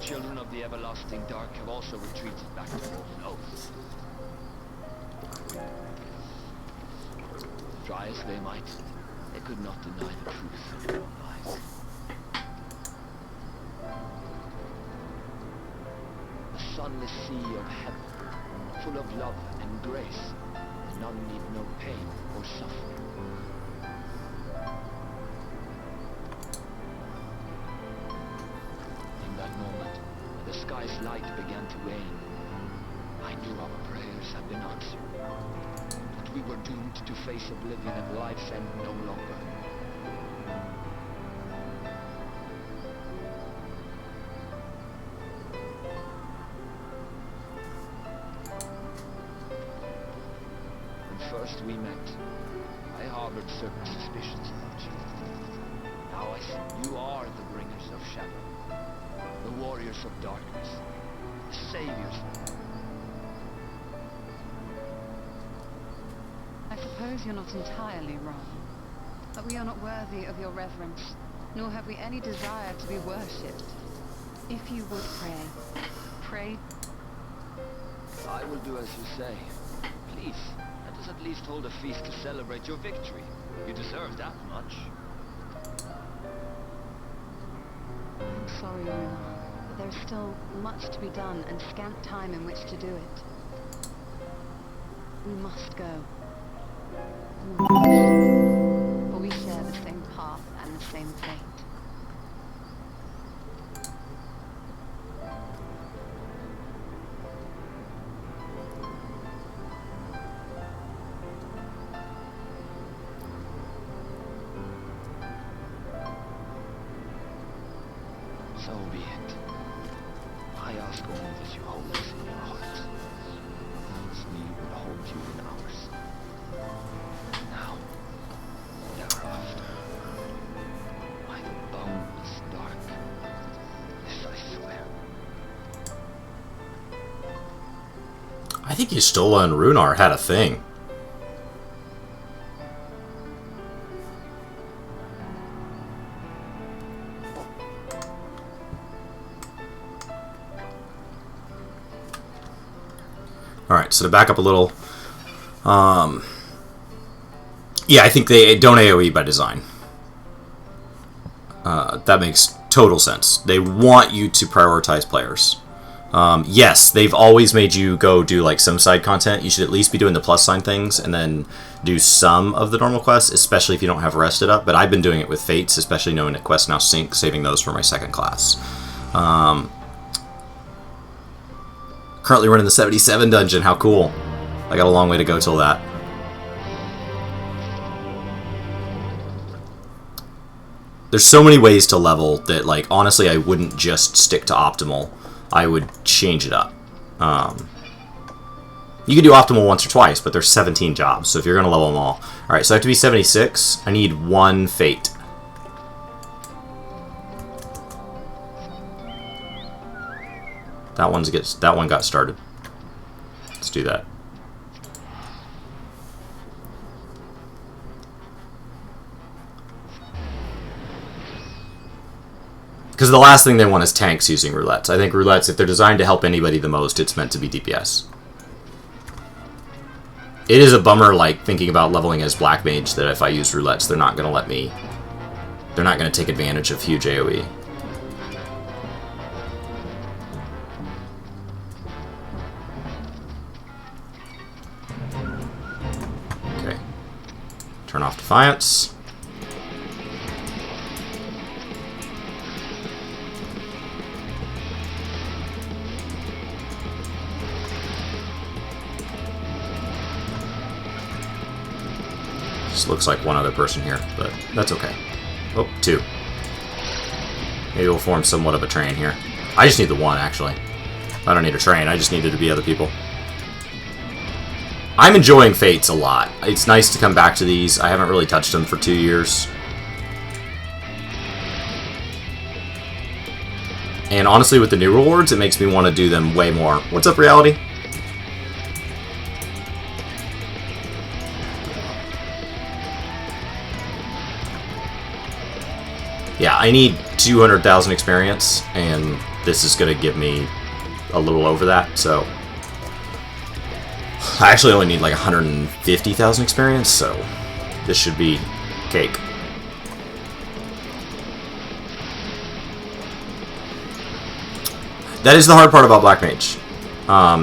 Children of the everlasting dark have also retreated back to Golden Oath. Try as they might, they could not deny the truth of their own lives. The sunless sea of heaven, full of love and grace, none need know pain or suffering. In that moment, when the sky's light began to wane, I knew our prayers had been answered. That we were doomed to face oblivion at life's end no longer. When first we met, I harbored certain suspicions about you. Now I see you are the bringers of shadow, the warriors of darkness, the saviors. I suppose you're not entirely wrong. But we are not worthy of your reverence, nor have we any desire to be worshipped. If you would pray, pray. I will do as you say. Please, let us at least hold a feast to celebrate your victory. You deserve that much. I'm sorry, Runa, but there is still much to be done and scant time in which to do it. We must go. For we share the same path and the same fate. So be it. I ask only that you hold us in your hearts, as we will hold you in ours. Now, never after. By the boundless dark. This I swear. I think Y'shtola and Runar had a thing. Alright, so to back up a little, yeah, I think they don't AoE by design. That makes total sense. They want you to prioritize players. Yes, they've always made you go do like some side content. You should at least be doing the plus sign things and then do some of the normal quests, especially if you don't have rested up. But I've been doing it with Fates, especially knowing that quests now sync, saving those for my second class. Currently running the 77 dungeon. How cool. I got a long way to go till that. There's so many ways to level that, like, honestly, I wouldn't just stick to optimal. I would change it up. You can do optimal once or twice, but there's 17 jobs, so if you're going to level them all. Alright, so I have to be 76. I need one fate. That one got started. Let's do that. Because the last thing they want is tanks using roulettes. I think roulettes, if they're designed to help anybody the most, it's meant to be DPS. It is a bummer, like, thinking about leveling as Black Mage, that if I use roulettes, they're not going to let me... They're not going to take advantage of huge AoE. Okay. Turn off Defiance. Looks like one other person here, but that's okay. Oh, two. Maybe we'll form somewhat of a train here. I just need the one, actually. I don't need to train, I just needed to be other people. I'm enjoying Fates a lot. It's nice to come back to these. I haven't really touched them for 2 years. And honestly, with the new rewards, it makes me want to do them way more. What's up, Reality? Yeah, I need 200,000 experience, and this is going to give me a little over that, so... I actually only need like 150,000 experience, so this should be cake. That is the hard part about Black Mage.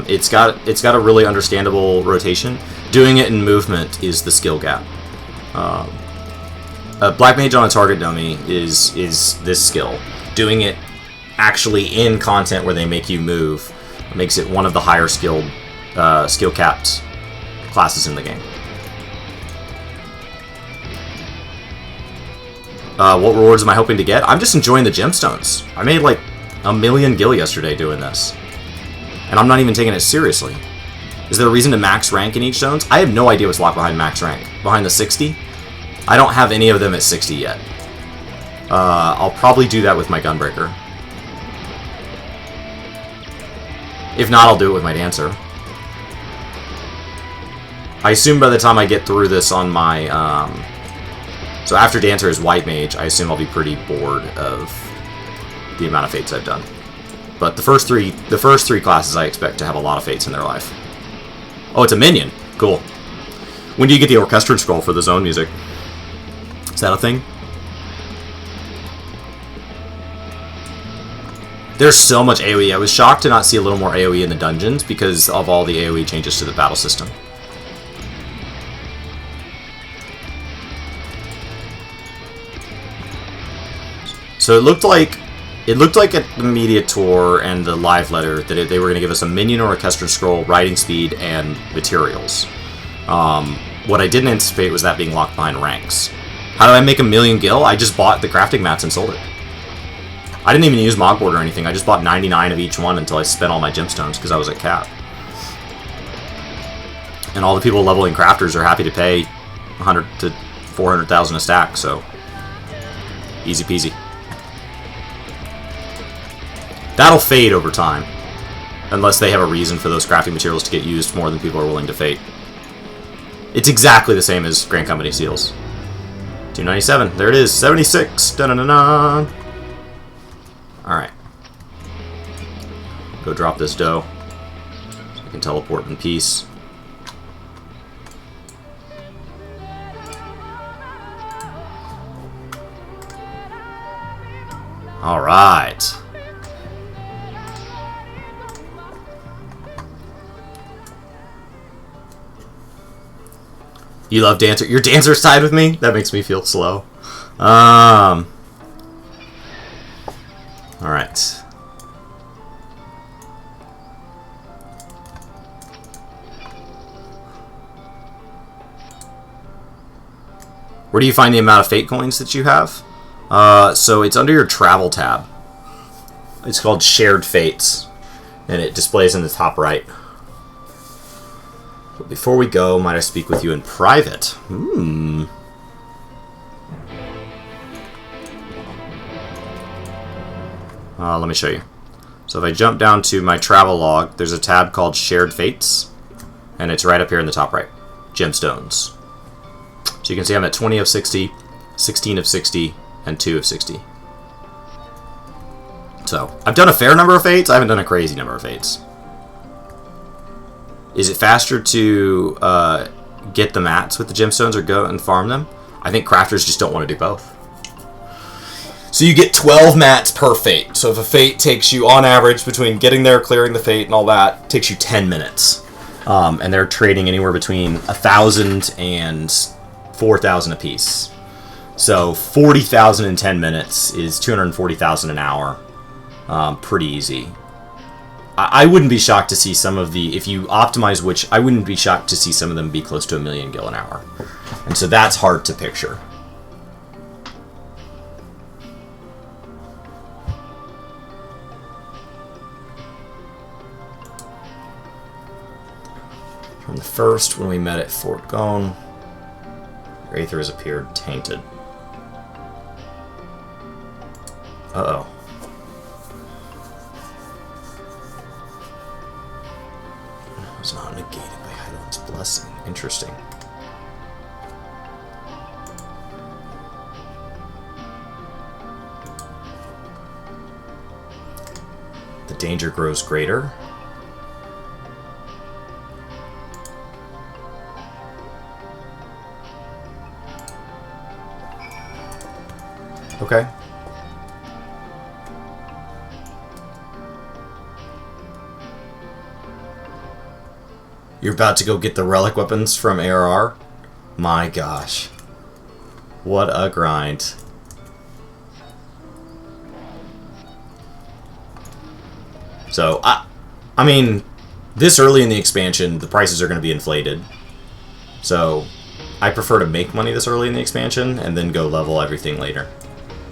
It's got a really understandable rotation. Doing it in movement is the skill gap. A Black Mage on a target dummy is this skill. Doing it actually in content where they make you move makes it one of the higher skill capped classes in the game. What rewards am I hoping to get? I'm just enjoying the gemstones. I made like 1 million gil yesterday doing this. And I'm not even taking it seriously. Is there a reason to max rank in each zones? I have no idea what's locked behind max rank. Behind the 60? I don't have any of them at 60 yet. I'll probably do that with my Gunbreaker. If not, I'll do it with my Dancer. I assume by the time I get through this on my... so after Dancer is White Mage, I assume I'll be pretty bored of the amount of Fates I've done. But the first three classes I expect to have a lot of Fates in their life. Oh, it's a minion. Cool. When do you get the Orchestral Scroll for the zone music? Is that a thing? There's so much AoE. I was shocked to not see a little more AoE in the dungeons because of all the AoE changes to the battle system. So it looked like at the media tour and the live letter that they were going to give us a minion or Orchestral Scroll, riding speed, and materials. What I didn't anticipate was that being locked behind ranks. How do I make 1 million gil? I just bought the crafting mats and sold it. I didn't even use Mogboard or anything. I just bought 99 of each one until I spent all my gemstones because I was at cap. And all the people leveling crafters are happy to pay 100 to 400,000 a stack, so easy peasy. That'll fade over time, unless they have a reason for those crafting materials to get used more than people are willing to fade. It's exactly the same as Grand Company seals. 297, there it is, 76, da-na-na-na. Alright. Go drop this dough, so I can teleport in peace. Alright. You love Dancer. Your Dancer side with me? That makes me feel slow. Alright. Where do you find the amount of Fate coins that you have? So it's under your Travel tab. It's called Shared Fates. And it displays in the top right. But before we go, might I speak with you in private? Let me show you. So if I jump down to my travel log, there's a tab called Shared Fates. And it's right up here in the top right. Gemstones. So you can see I'm at 20 of 60, 16 of 60, and 2 of 60. So, I've done a fair number of Fates. I haven't done a crazy number of Fates. Is it faster to get the mats with the gemstones or go and farm them? I think crafters just don't want to do both. So you get 12 mats per Fate. So if a Fate takes you, on average, between getting there, clearing the Fate, and all that, takes you 10 minutes. And they're trading anywhere between 1,000 and 4,000 apiece. So 40,000 in 10 minutes is 240,000 an hour. Pretty easy. I wouldn't be shocked to see some of the, if you optimize which, I wouldn't be shocked to see some of them be close to 1 million gil an hour. And so that's hard to picture. From the first when we met at Fort Gone, your aether has appeared tainted. Uh-oh. It was not negated by Heidel's blessing. Interesting. The danger grows greater. Okay. You're about to go get the relic weapons from ARR? My gosh. What a grind. So, I mean, this early in the expansion, the prices are going to be inflated. So, I prefer to make money this early in the expansion and then go level everything later.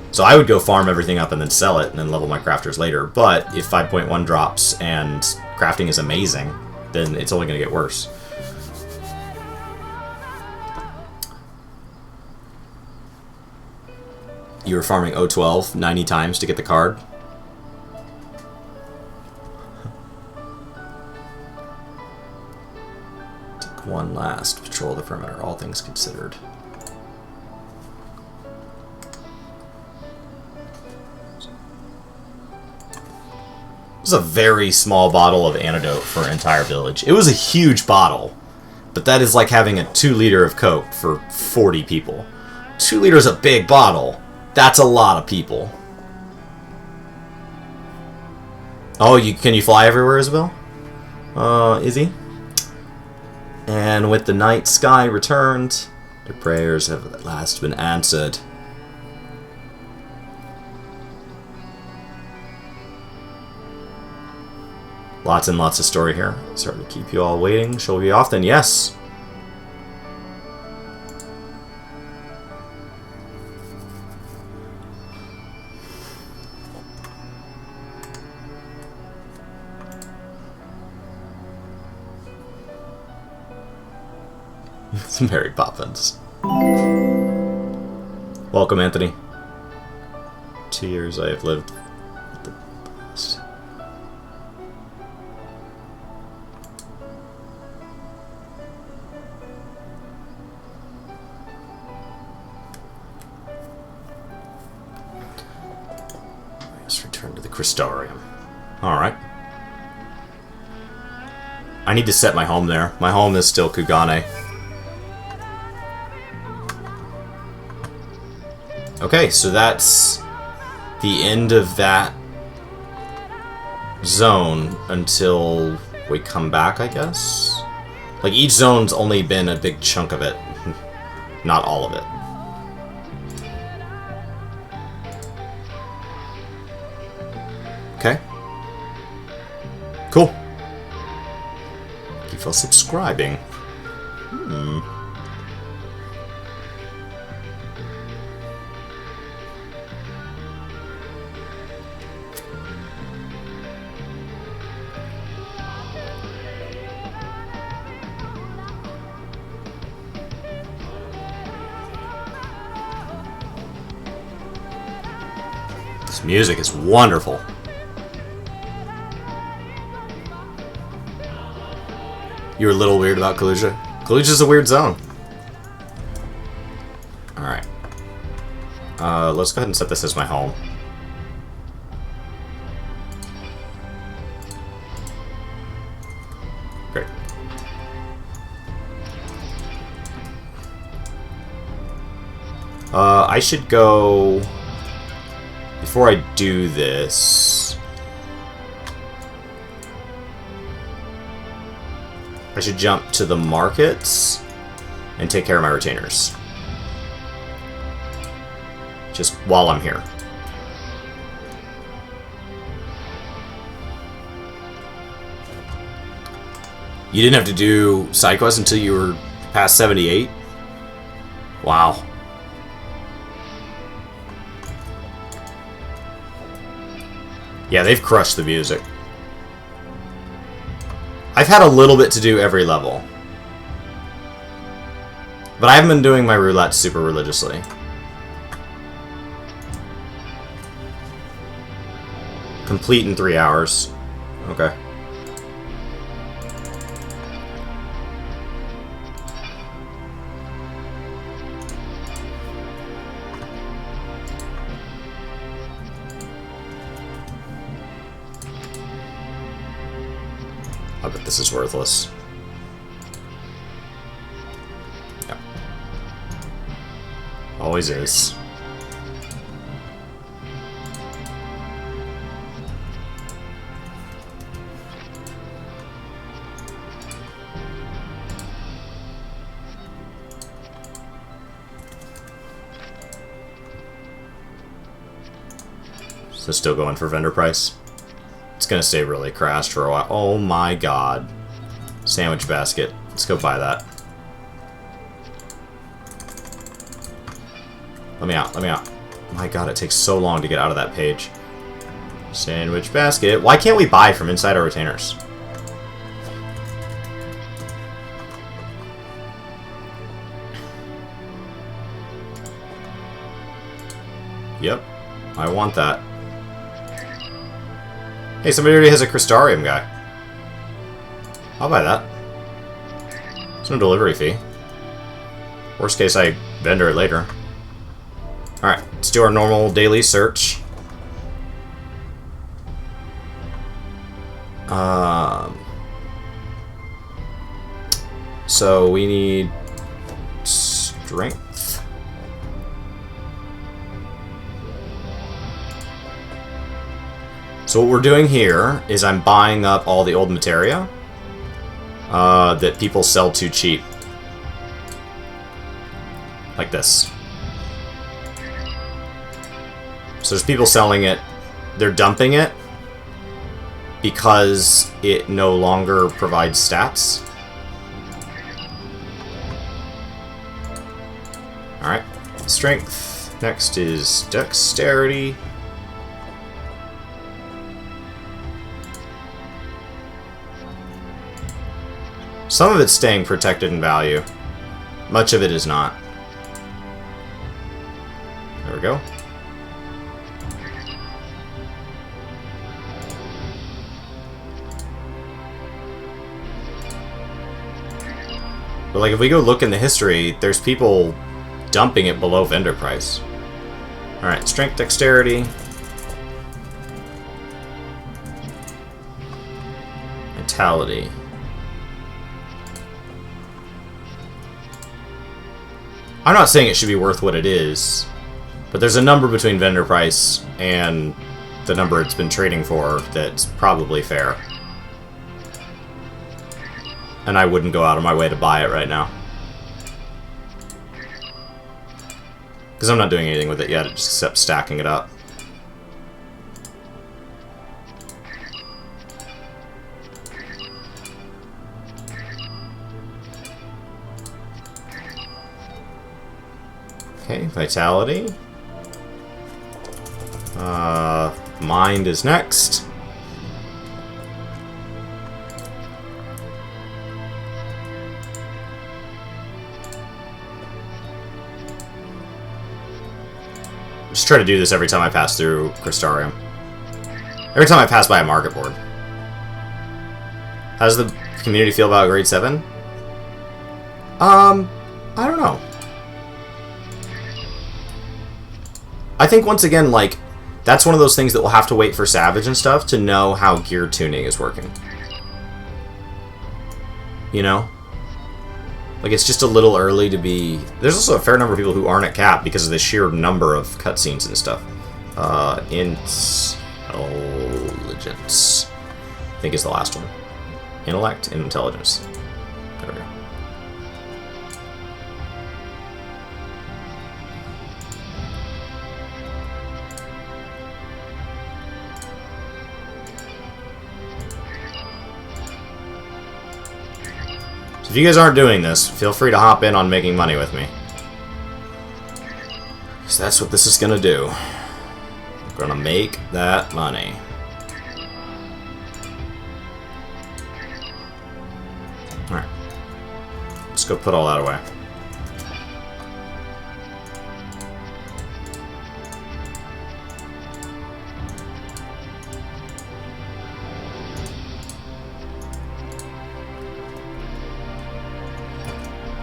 So I would go farm everything up and then sell it and then level my crafters later. But if 5.1 drops and crafting is amazing, then it's only going to get worse. You were farming O12 90 times to get the card. Take one last patrol the perimeter, all things considered. This is a very small bottle of antidote for an entire village. It was a huge bottle, but that is like having a 2 liter of Coke for 40 people. 2 liters is a big bottle. That's a lot of people. Oh, can you fly everywhere, Isabel? Izzy? And with the night sky returned, their prayers have at last been answered. Lots and lots of story here. Sorry to keep you all waiting. Shall we be off then? Yes! It's Mary Poppins. Welcome, Anthony. 2 years I have lived with the best. Let's return to the Crystarium. Alright. I need to set my home there. My home is still Kugane. Okay, so that's the end of that zone until we come back, I guess? Like, each zone's only been a big chunk of it. Not all of it. Okay. Cool. Thank you for subscribing. This music is wonderful. You were a little weird about Kaluja? Kaluja's a weird zone. Alright. Let's go ahead and set this as my home. Great. I should go... Before I do this... I should jump to the markets and take care of my retainers. Just while I'm here. You didn't have to do side quests until you were past 78? Wow. Yeah, they've crushed the music. I've had a little bit to do every level. But I haven't been doing my roulette super religiously. Complete in 3 hours. Okay. I bet this is worthless. Yep. Always is. So still going for vendor price. It's gonna stay really crashed for a while. Oh my god. Sandwich basket. Let's go buy that. Let me out, let me out. My god, it takes so long to get out of that page. Sandwich basket. Why can't we buy from inside our retainers? Yep. I want that. Hey, somebody already has a Crystarium guy. I'll buy that. There's no delivery fee. Worst case, I vendor it later. Alright, let's do our normal daily search. So we need strength. So what we're doing here is I'm buying up all the old materia that people sell too cheap. Like this. So there's people selling it, they're dumping it because it no longer provides stats. Alright, strength. Next is dexterity. Some of it's staying protected in value. Much of it is not. There we go. But like if we go look in the history, there's people dumping it below vendor price. Alright, strength, dexterity. Vitality. I'm not saying it should be worth what it is, but there's a number between vendor price and the number it's been trading for that's probably fair. And I wouldn't go out of my way to buy it right now. Because I'm not doing anything with it yet, except stacking it up. Okay, vitality. Mind is next. Just try to do this every time I pass through Crystarium. Every time I pass by a market board. How does the community feel about grade 7? I don't know. I think, once again, like, that's one of those things that we'll have to wait for Savage and stuff to know how gear tuning is working. You know? Like, it's just a little early to be... There's also a fair number of people who aren't at cap because of the sheer number of cutscenes and stuff. Intelligence, I think is the last one. Intellect and intelligence. There we go. So if you guys aren't doing this, feel free to hop in on making money with me. Because that's what this is going to do. We're going to make that money. Alright. Let's go put all that away.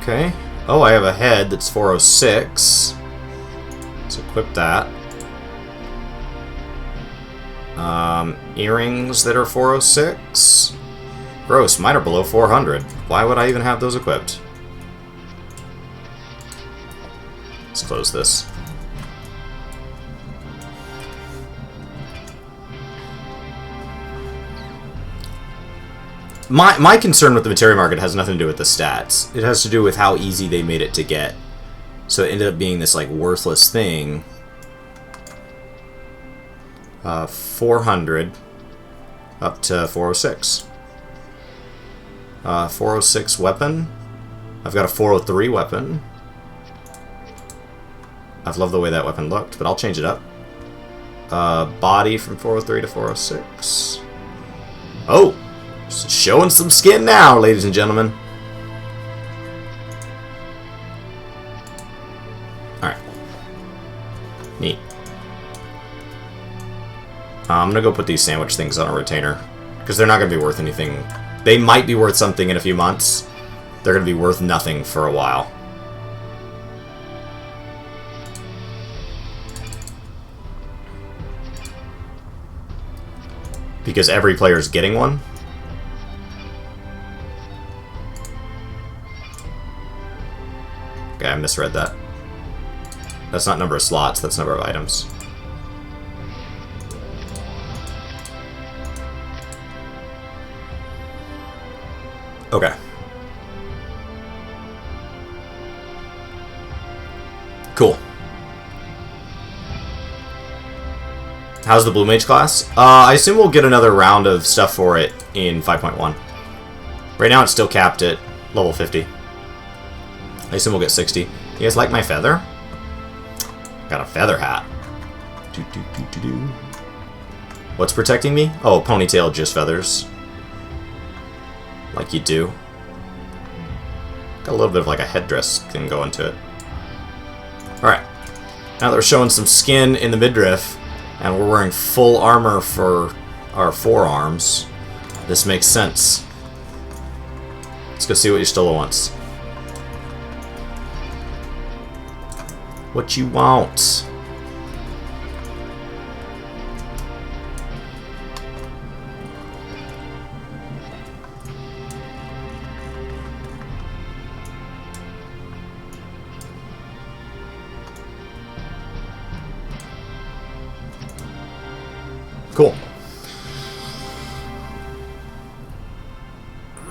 Okay. Oh, I have a head that's 406. Let's equip that. Earrings that are 406. Gross, mine are below 400. Why would I even have those equipped? Let's close this. My concern with the materia market has nothing to do with the stats. It has to do with how easy they made it to get. So it ended up being this like worthless thing. 400 up to 406. 406 weapon. I've got a 403 weapon. I've loved the way that weapon looked, but I'll change it up. Body from 403 to 406. Oh! Showing some skin now, ladies and gentlemen. Alright. Neat. I'm gonna go put these sandwich things on a retainer, because they're not gonna be worth anything. They might be worth something in a few months. They're gonna be worth nothing for a while. Because every player's getting one. Okay, I misread that. That's not number of slots, that's number of items. Okay. Cool. How's the Blue Mage class? I assume we'll get another round of stuff for it in 5.1. Right now it's still capped at level 50. I assume we'll get 60. You guys like my feather? Got a feather hat. What's protecting me? Oh, ponytail, just feathers. Like you do. Got a little bit of like a headdress thing going to it. Alright. Now that we're showing some skin in the midriff, and we're wearing full armor for our forearms, this makes sense. Let's go see what Y'stella wants. What you want? Cool.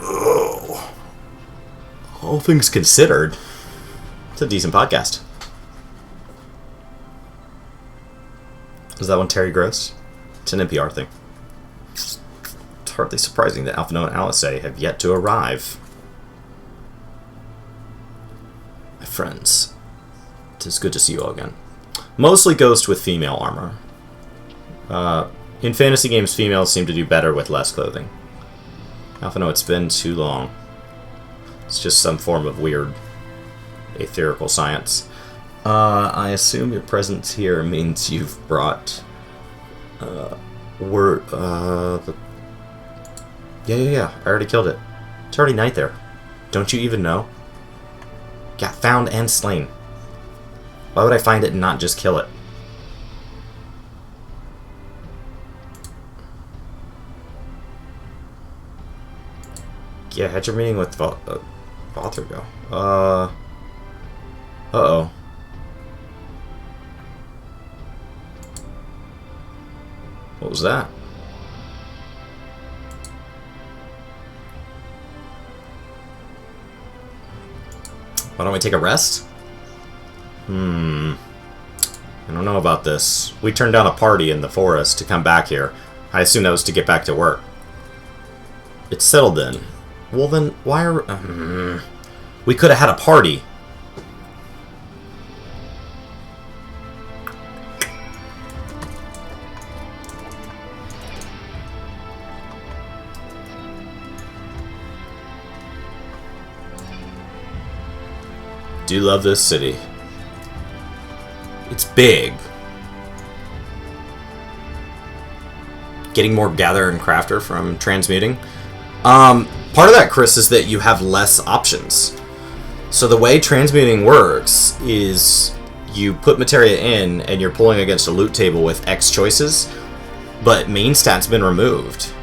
Oh. All things considered, it's a decent podcast. Is that one Terry Gross? It's an NPR thing. It's hardly surprising that Alphino and Alice have yet to arrive. My friends, it is good to see you all again. Mostly Ghost with female armor. In fantasy games, females seem to do better with less clothing. Alphino, it's been too long. It's just some form of weird aetherical science. I assume your presence here means you've brought yeah, I already killed it. It's already night there. Don't you even know? Got found and slain. Why would I find it and not just kill it? Yeah, how'd your meeting with Valther go? Uh-oh. What was that? Why don't we take a rest? I don't know about this. We turned down a party in the forest to come back here. I assume that was to get back to work. It's settled then. Well then, why are... we could have had a party. Do love this city. It's big. Getting more Gather and Crafter from transmuting. Part of that, Chris, is that you have less options. So the way transmuting works is you put materia in and you're pulling against a loot table with X choices, but main stat's been removed.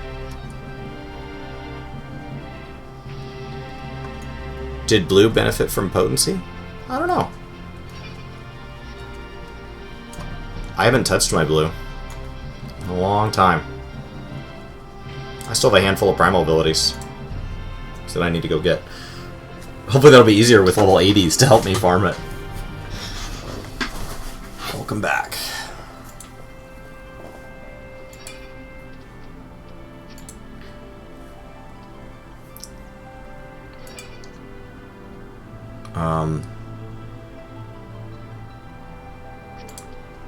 Did blue benefit from potency? I don't know. I haven't touched my blue in a long time. I still have a handful of primal abilities that I need to go get. Hopefully that'll be easier with level 80s to help me farm it. Welcome back.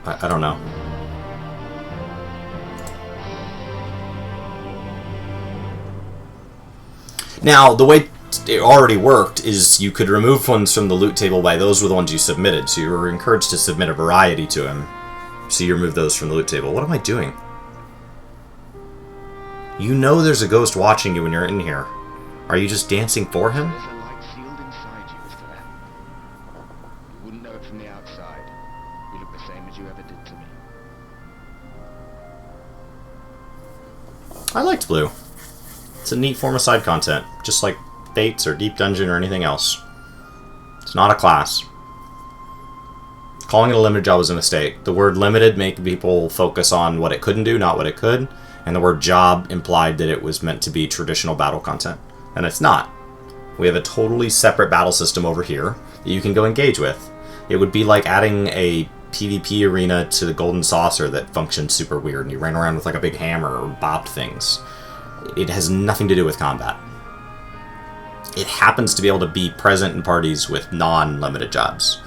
I don't know. Now, the way it already worked is you could remove ones from the loot table by those were the ones you submitted, so you were encouraged to submit a variety to him. So you remove those from the loot table. What am I doing? You know there's a ghost watching you when you're in here. Are you just dancing for him? There's a light sealed inside you, is there? You wouldn't know it from the outside. You look the same as you ever did to me. I liked blue. It's a neat form of side content, just like Fates or Deep Dungeon or anything else. It's not a class. Calling it a limited job was a mistake. The word limited made people focus on what it couldn't do, not what it could, and the word job implied that it was meant to be traditional battle content. And it's not. We have a totally separate battle system over here that you can go engage with. It would be like adding a PvP arena to the Golden Saucer that functions super weird, and you ran around with like a big hammer or bopped things. It has nothing to do with combat. It happens to be able to be present in parties with non-limited jobs.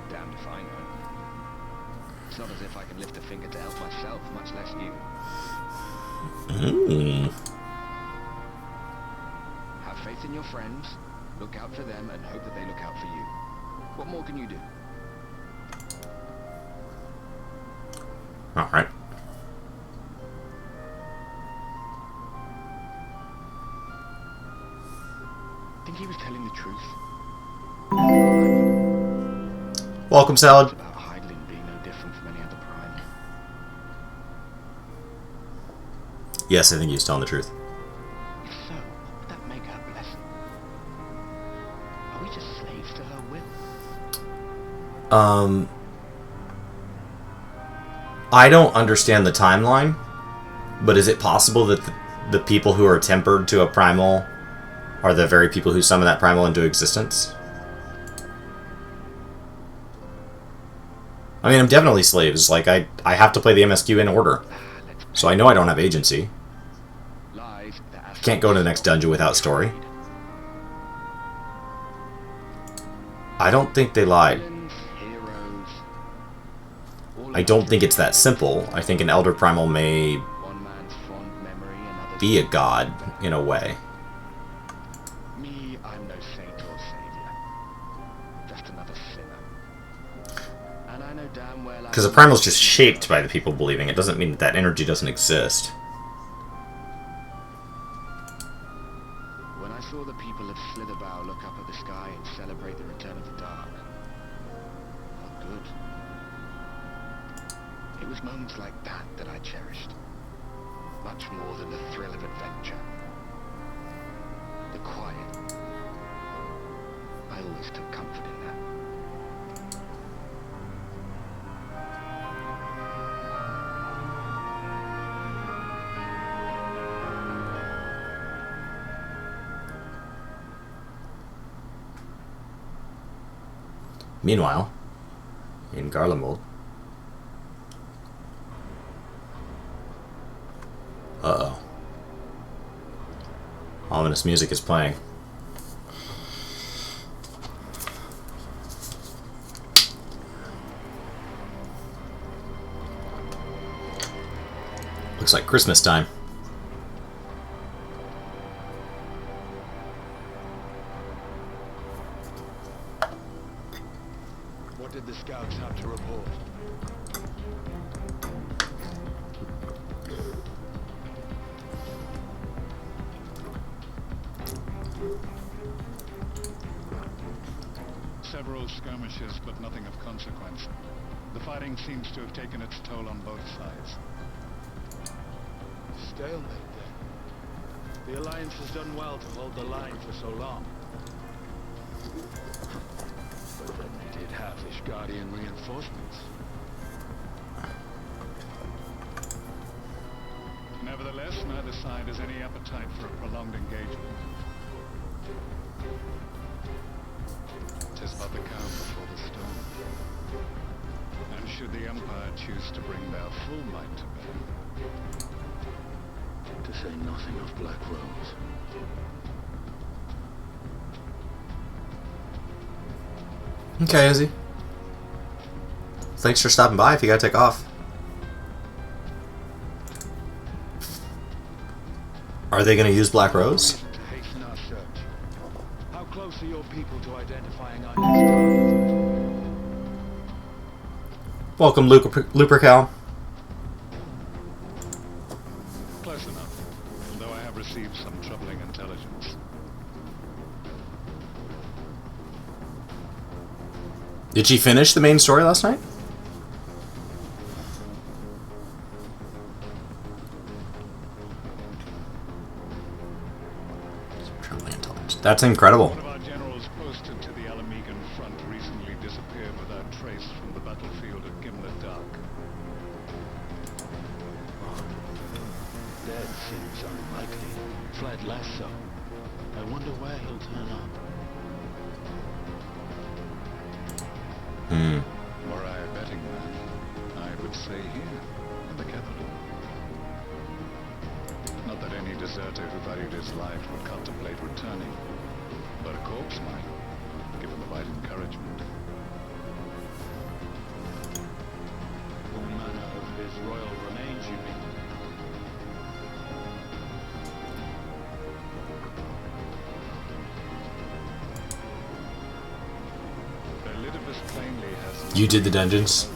Damned if I know. It's not as if I can lift a finger to help myself, much less you. Have faith in your friends, look out for them, and hope that they look out for you. What more can you do? Alright. Think he was telling the truth? Welcome, Salad. About Heidling being no different from any other prime. Yes, I think he's telling the truth. If so, what would that make her blessing? Are we just slaves to her will? I don't understand the timeline, but is it possible that the people who are tempered to a primal are the very people who summon that primal into existence? I mean, I'm definitely slaves. Like, I have to play the MSQ in order. So I know I don't have agency. Lies that I can't go to the next dungeon without story. I don't think they lied. Villains, heroes, all I don't think it's that simple. I think an Elder Primal may one man's fond memory, another's be a god, in a way. me, I'm no saint or savior. Just another sinner. And I know damn well Because a primal's just shaped by the people believing. It doesn't mean that that energy doesn't exist. When I saw the people of Slitherbow look up at the sky and celebrate the return of the dark, felt good. It was moments like that that I cherished. Much more than the thrill of adventure. The quiet. I always took comfort in that. Meanwhile, in Garlemald... Uh-oh. Ominous music is playing. Looks like Christmas time. report. Several skirmishes, but nothing of consequence. The fighting seems to have taken its toll on both sides. Stalemate then. The Alliance has done well to hold the line for so long. But then they did have Ishgardian reinforcements. Nevertheless, neither side has any appetite for a prolonged engagement. Tis but the calm before the storm. And should the Empire choose to bring their full might to bear, To say nothing of Black Rose. Okay, Izzy. Thanks for stopping by if you gotta take off. Are they gonna use Black Rose? To hasten our search. How close are your people to identifying our next target? Welcome, Lupercal. close enough, though I have received some troubling intelligence. Did she finish the main story last night? Troubling intelligence. That's incredible. One of our generals posted to the Alamegan front recently disappeared without trace from the battlefield at Gimlet Dark. Dead seems unlikely. Fled less so. I wonder where he'll turn up. Were I a betting man, I would say here, in the capital. Not that any deserter who valued his life would contemplate returning, but a corpse might, given the right encouragement. All manner of his royal remains, you mean? Elidibus plainly has... You did the dungeons?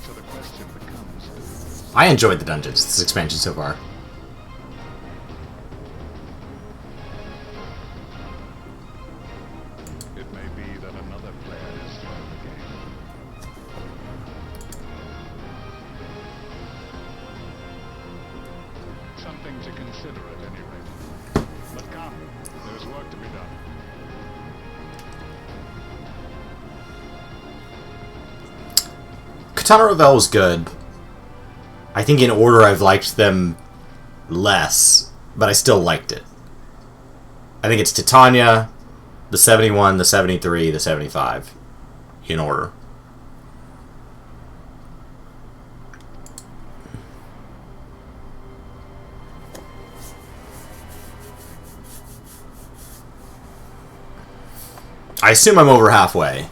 So the question becomes... I enjoyed the dungeons, this expansion so far. It may be that another player has joined the game. Something to consider at any rate. But come, there's work to be done. Katana Revel was good. I think in order I've liked them less, but I still liked it. I think it's Titania, the 71, the 73, the 75, in order. I assume I'm over halfway,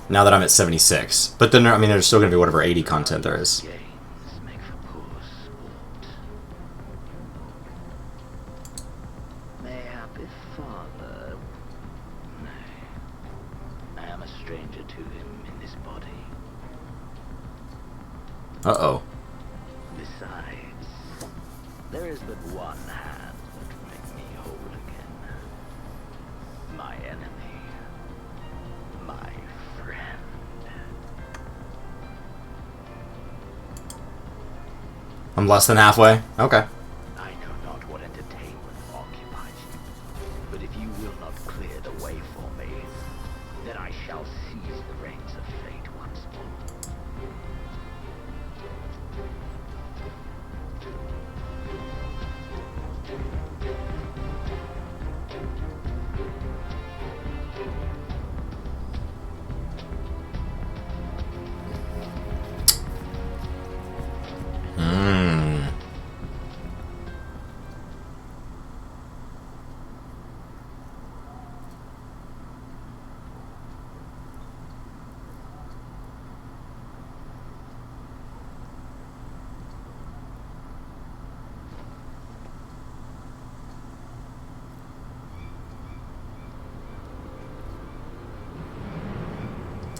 now that I'm at 76. But then, I mean, there's still going to be whatever 80 content there is. Games make for poor sport. Mayhap his father... Nay. I am a stranger to him in this body. Uh-oh. Besides, there is but one hand that will make me whole again. My enemy. My friend. I'm less than halfway? Okay. I know not what entertainment occupies you, but if you will not clear the way for me, then I shall seize the reins of fate once more.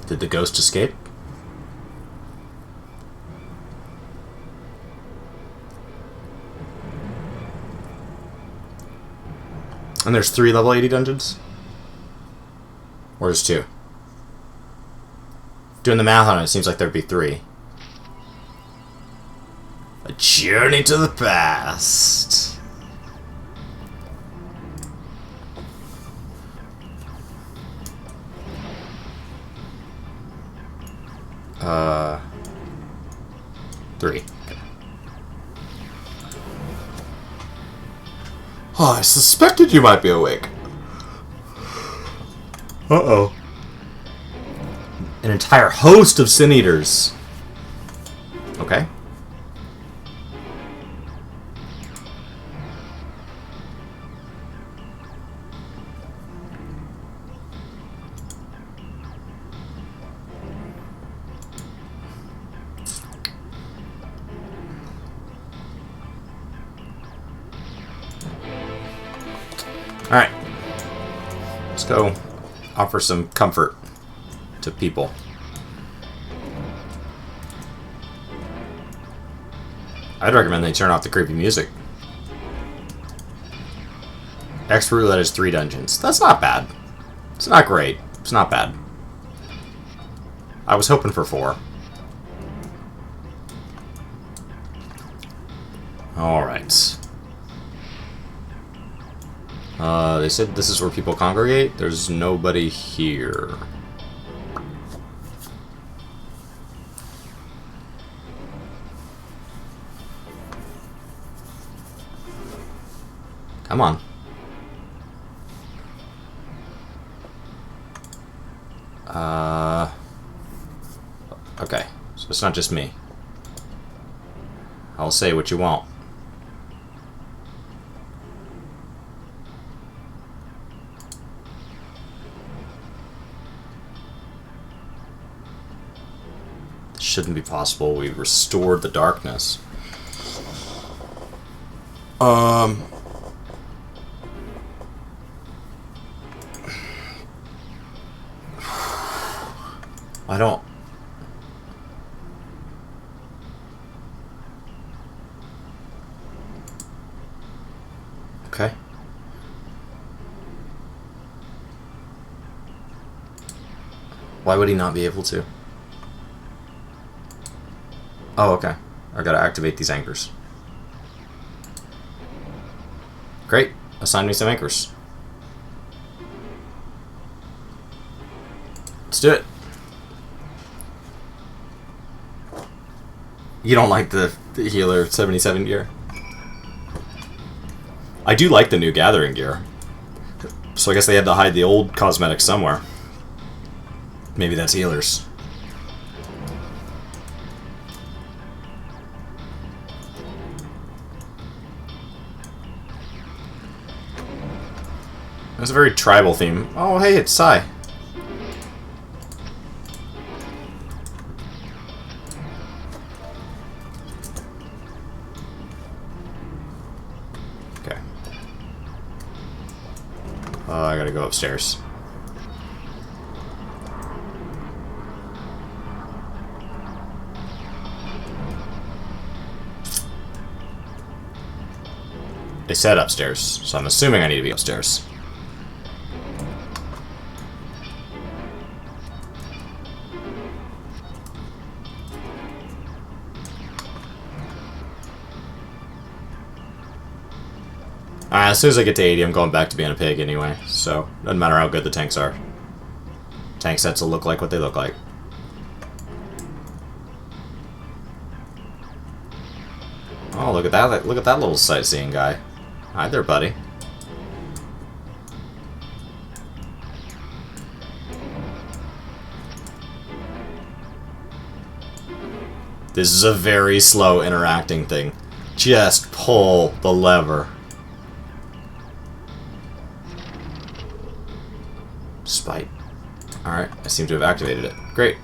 Did the ghost escape? And there's 3 level 80 dungeons? Or there's 2? Doing the math on it, it seems like there'd be 3. A journey to the past. 3. Oh, I suspected you might be awake. Uh-oh. An entire host of Sin Eaters. Okay. Alright. Let's go offer some comfort to people. I'd recommend they turn off the creepy music. Expert Roulette is 3 dungeons. That's not bad. It's not great. It's not bad. I was hoping for 4. Alright. They said this is where people congregate. There's nobody here. Come on. Okay. So it's not just me. I'll say what you want. This shouldn't be possible. We restored the darkness. I don't... Okay. Why would he not be able to? Oh, okay. I gotta activate these anchors. Great. Assign me some anchors. Let's do it. You don't like the healer 77 gear? I do like the new gathering gear. So I guess they had to hide the old cosmetics somewhere. Maybe that's healers. That's a very tribal theme. Oh, hey, it's Sai. Okay. I gotta go upstairs. They said upstairs, so I'm assuming I need to be upstairs. As soon as I get to 80, I'm going back to being a pig anyway, so doesn't matter how good the tanks are. Tank sets will look like what they look like. Oh, look at that! Look at that little sightseeing guy. Hi there, buddy. This is a very slow interacting thing. Just pull the lever. Spite. Alright, I seem to have activated it. Great.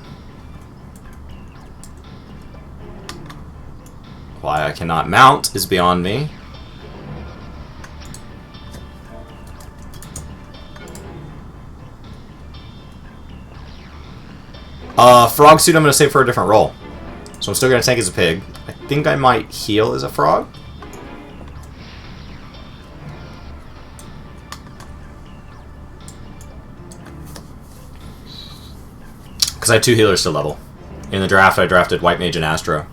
Why I cannot mount is beyond me. Frog suit I'm going to save for a different role. So I'm still going to tank as a pig. I think I might heal as a frog. because I had 2 healers to level. In the draft, I drafted White Mage and Astro.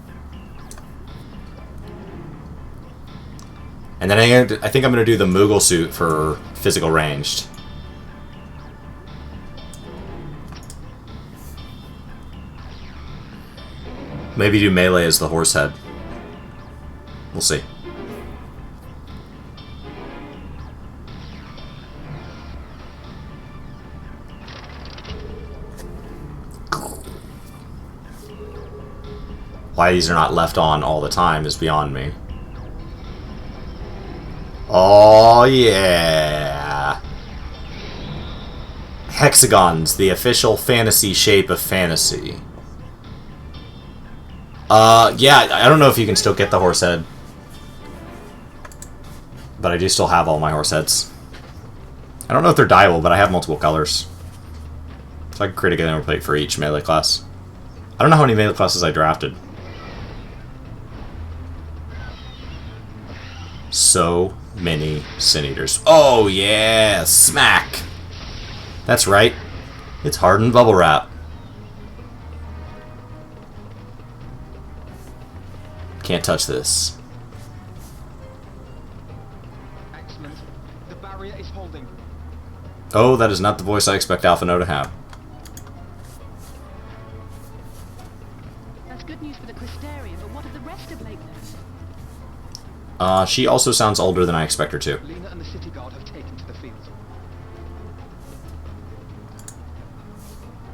And then I think I'm going to do the Moogle suit for physical ranged. Maybe do melee as the horse head. We'll see. Why these are not left on all the time is beyond me. Oh yeah! Hexagons, the official fantasy shape of fantasy. Yeah, I don't know if you can still get the horse head. But I do still have all my horse heads. I don't know if they're dyeable, but I have multiple colors. So I can create a gamma plate for each melee class. I don't know how many melee classes I drafted. So many Sin Eaters. Oh yeah, smack! That's right. It's hardened bubble wrap. Can't touch this. Excellent. The barrier is holding. Oh, that is not the voice I expect Alpha No to have. That's good news for the Crystarian, but what of the rest of Lakeland? She also sounds older than I expect her to. Lena and the city guard have taken to the field.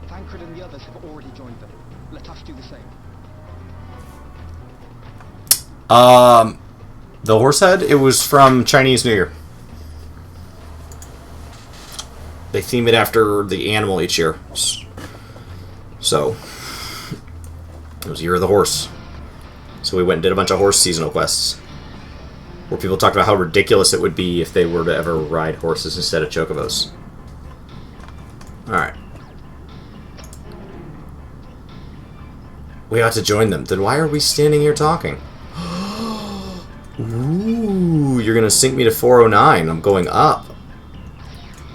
Tancred and the others have already joined them. Let us do the same. The horse head, it was from Chinese New Year. They theme it after the animal each year. So, it was Year of the Horse. So we went and did a bunch of horse seasonal quests. Where people talked about how ridiculous it would be if they were to ever ride horses instead of chocobos. Alright. We ought to join them. Then why are we standing here talking? Ooh, you're gonna sink me to 409. I'm going up.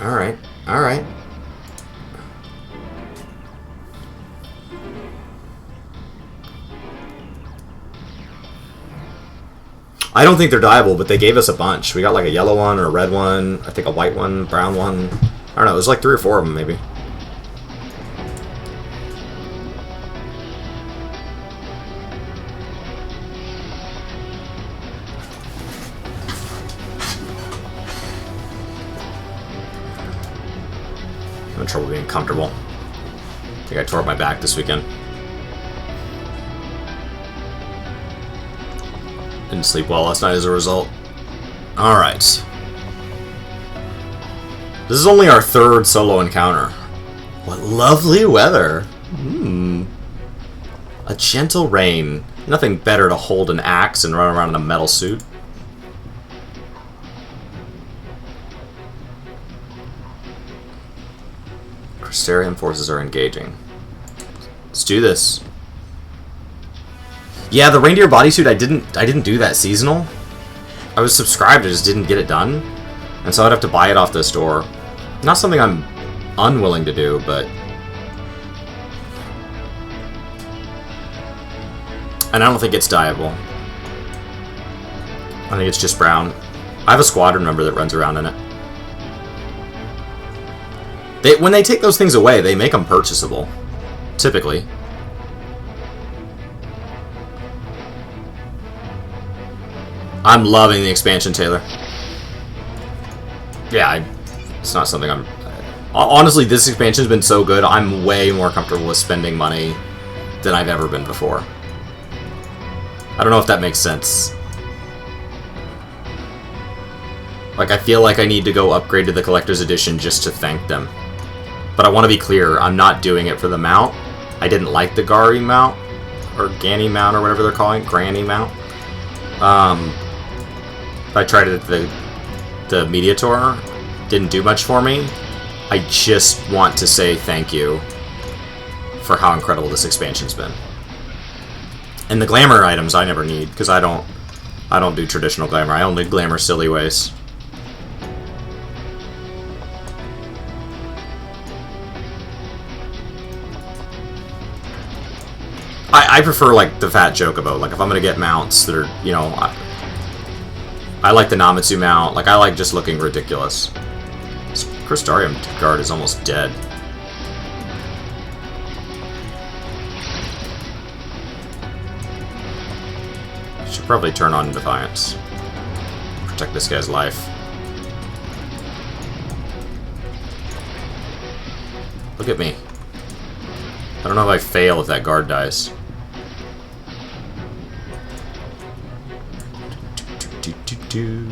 Alright, alright. I don't think they're dyeable, but they gave us a bunch. We got like a yellow one or a red one, I think a white one, brown one. I don't know, there's like 3 or 4 of them maybe. I'm having trouble being comfortable. I think I tore up my back this weekend. Didn't sleep well last night as a result. Alright. This is only our 3rd solo encounter. What lovely weather. A gentle rain. Nothing better to hold an axe and run around in a metal suit. Crystarian forces are engaging. Let's do this. Yeah, the reindeer bodysuit, I didn't do that seasonal. I was subscribed, I just didn't get it done. And so I'd have to buy it off the store. Not something I'm unwilling to do, but... And I don't think it's dyeable. I think it's just brown. I have a squadron member that runs around in it. When they take those things away, they make them purchasable. Typically. I'm loving the expansion, Taylor. Yeah, it's not something I'm... Honestly, this expansion's been so good, I'm way more comfortable with spending money than I've ever been before. I don't know if that makes sense. Like, I feel like I need to go upgrade to the Collector's Edition just to thank them. But I want to be clear, I'm not doing it for the mount. I didn't like the Gari mount, or Gani mount, or whatever they're calling it, Granny mount. I tried it at the Media Tour. Didn't do much for me. I just want to say thank you for how incredible this expansion's been. And the glamour items I never need, because I don't do traditional glamour. I only glamour silly ways. I prefer like the fat chocobo. Like if I'm gonna get mounts that are, you know, I like the Namatsu mount. Like I like just looking ridiculous. This Crystarium guard is almost dead. Should probably turn on Defiance. Protect this guy's life. Look at me. I don't know if I fail if that guard dies. Do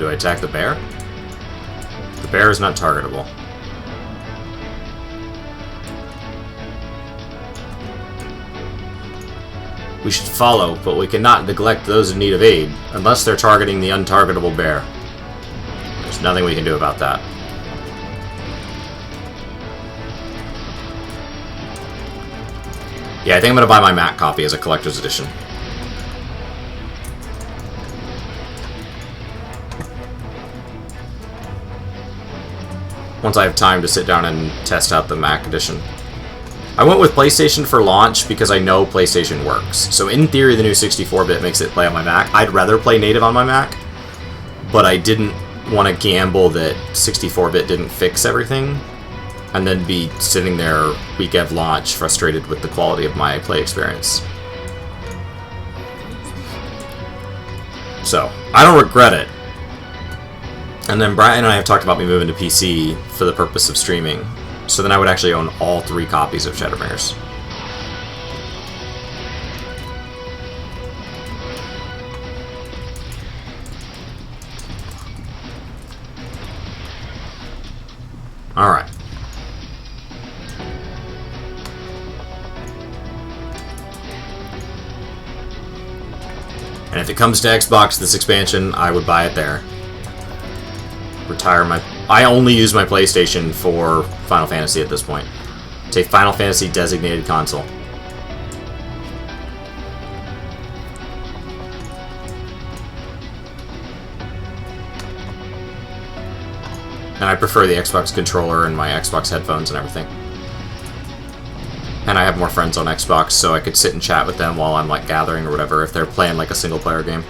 I attack the bear? The bear is not targetable. We should follow, but we cannot neglect those in need of aid, unless they're targeting the untargetable bear. There's nothing we can do about that. Yeah, I think I'm going to buy my Mac copy as a collector's edition. Once I have time to sit down and test out the Mac edition. I went with PlayStation for launch because I know PlayStation works. So in theory, the new 64-bit makes it play on my Mac. I'd rather play native on my Mac, but I didn't want to gamble that 64-bit didn't fix everything and then be sitting there week of launch frustrated with the quality of my play experience. So, I don't regret it. And then Brian and I have talked about me moving to PC for the purpose of streaming. So then I would actually own all 3 copies of Shadowbringers. Alright. And if it comes to Xbox, this expansion, I would buy it there. Retire my... I only use my PlayStation for Final Fantasy at this point. It's a Final Fantasy designated console. And I prefer the Xbox controller and my Xbox headphones and everything. And I have more friends on Xbox, so I could sit and chat with them while I'm like gathering or whatever if they're playing like a single player game.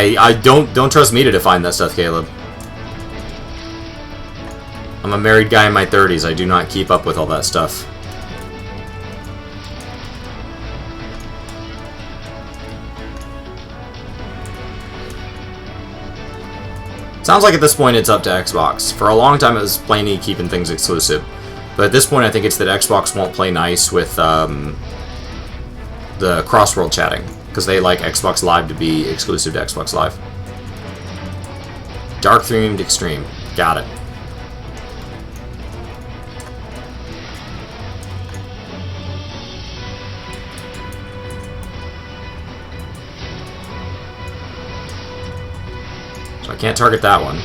I don't trust me to define that stuff, Caleb. I'm a married guy in my 30s. I do not keep up with all that stuff. Sounds like at this point it's up to Xbox. For a long time it was plainly keeping things exclusive. But at this point I think it's that Xbox won't play nice with the cross-world chatting. Because they like Xbox Live to be exclusive to Xbox Live. Dark themed extreme. Got it. So I can't target that one.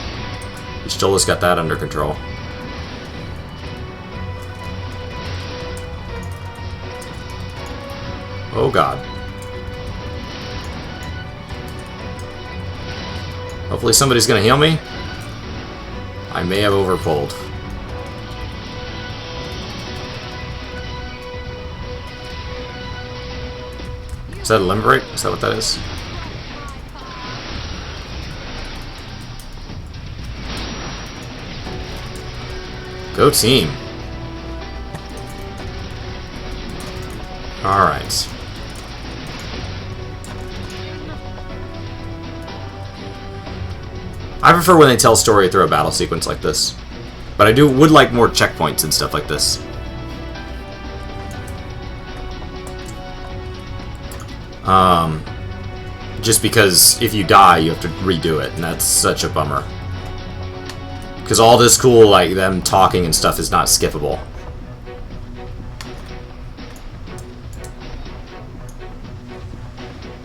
He still has got that under control. Oh god. Hopefully somebody's gonna heal me. I may have overpulled. Is that a limb break? Is that what that is? Go team. Alright. I prefer when they tell a story through a battle sequence like this. But I would like more checkpoints and stuff like this. Just because if you die, you have to redo it, and that's such a bummer. Because all this cool, like, them talking and stuff is not skippable.